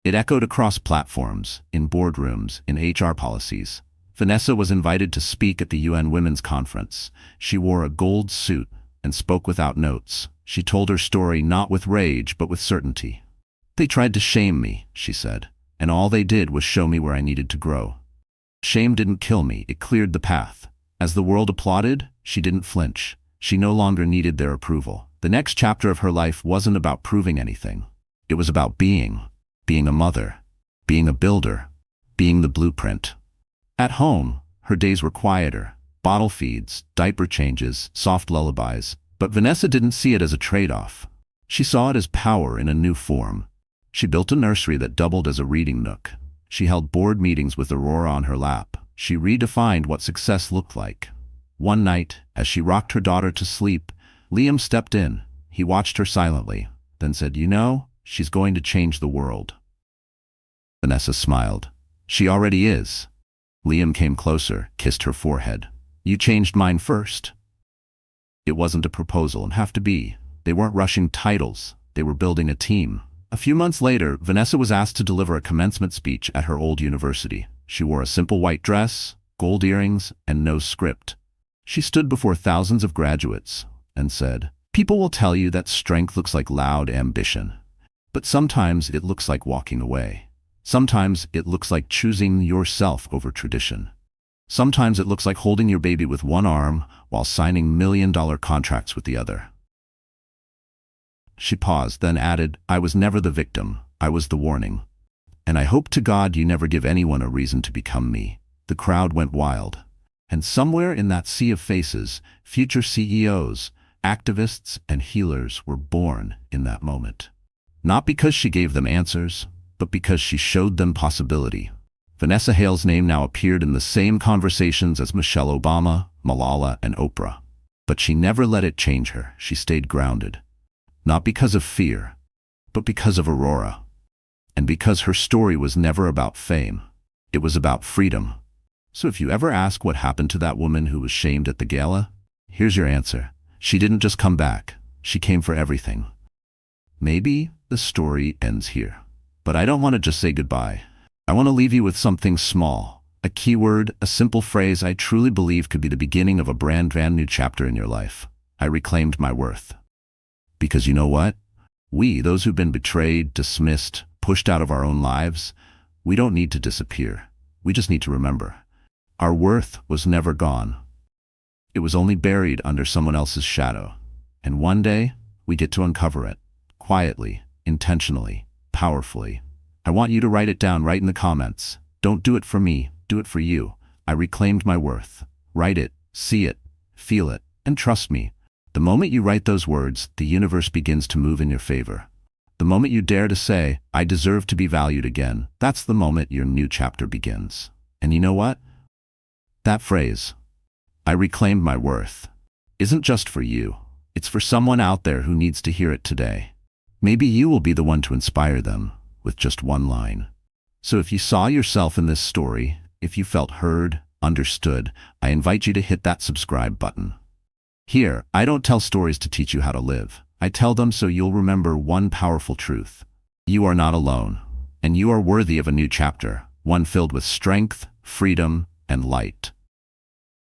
It echoed across platforms, in boardrooms, in HR policies. Vanessa was invited to speak at the UN Women's Conference. She wore a gold suit and spoke without notes. She told her story not with rage, but with certainty. They tried to shame me, she said, and all they did was show me where I needed to grow. Shame didn't kill me, it cleared the path. As the world applauded, she didn't flinch. She no longer needed their approval. The next chapter of her life wasn't about proving anything. It was about being a mother, being a builder, being the blueprint. At home, her days were quieter, bottle feeds, diaper changes, soft lullabies, but Vanessa didn't see it as a trade-off. She saw it as power in a new form. She built a nursery that doubled as a reading nook. She held board meetings with Aurora on her lap. She redefined what success looked like. One night, as she rocked her daughter to sleep, Liam stepped in. He watched her silently, then said, "You know, she's going to change the world." Vanessa smiled. "She already is." Liam came closer, kissed her forehead. "You changed mine first." It wasn't a proposal, and have to be. They weren't rushing titles. They were building a team. A few months later, Vanessa was asked to deliver a commencement speech at her old university. She wore a simple white dress, gold earrings, and no script. She stood before thousands of graduates and said, "People will tell you that strength looks like loud ambition. But sometimes it looks like walking away. Sometimes it looks like choosing yourself over tradition. Sometimes it looks like holding your baby with one arm while signing million-dollar contracts with the other." She paused, then added, "I was never the victim, I was the warning. And I hope to God you never give anyone a reason to become me." The crowd went wild. And somewhere in that sea of faces, future CEOs, activists, and healers were born in that moment. Not because she gave them answers, but because she showed them possibility. Vanessa Hale's name now appeared in the same conversations as Michelle Obama, Malala, and Oprah. But she never let it change her. She stayed grounded. Not because of fear, but because of Aurora. And because her story was never about fame. It was about freedom. So if you ever ask what happened to that woman who was shamed at the gala, here's your answer. She didn't just come back. She came for everything. Maybe the story ends here. But I don't want to just say goodbye. I want to leave you with something small. A keyword, a simple phrase I truly believe could be the beginning of a brand new chapter in your life. I reclaimed my worth. Because you know what? We, those who've been betrayed, dismissed, pushed out of our own lives, we don't need to disappear. We just need to remember. Our worth was never gone. It was only buried under someone else's shadow. And one day, we get to uncover it. Quietly, intentionally, powerfully. I want you to write it down right in the comments. Don't do it for me, do it for you. I reclaimed my worth. Write it, see it, feel it, and trust me. The moment you write those words, the universe begins to move in your favor. The moment you dare to say, "I deserve to be valued again," that's the moment your new chapter begins. And you know what? That phrase, "I reclaimed my worth," isn't just for you. It's for someone out there who needs to hear it today. Maybe you will be the one to inspire them with just one line. So if you saw yourself in this story, if you felt heard, understood, I invite you to hit that subscribe button. Here, I don't tell stories to teach you how to live. I tell them so you'll remember one powerful truth. You are not alone, and you are worthy of a new chapter, one filled with strength, freedom, and light.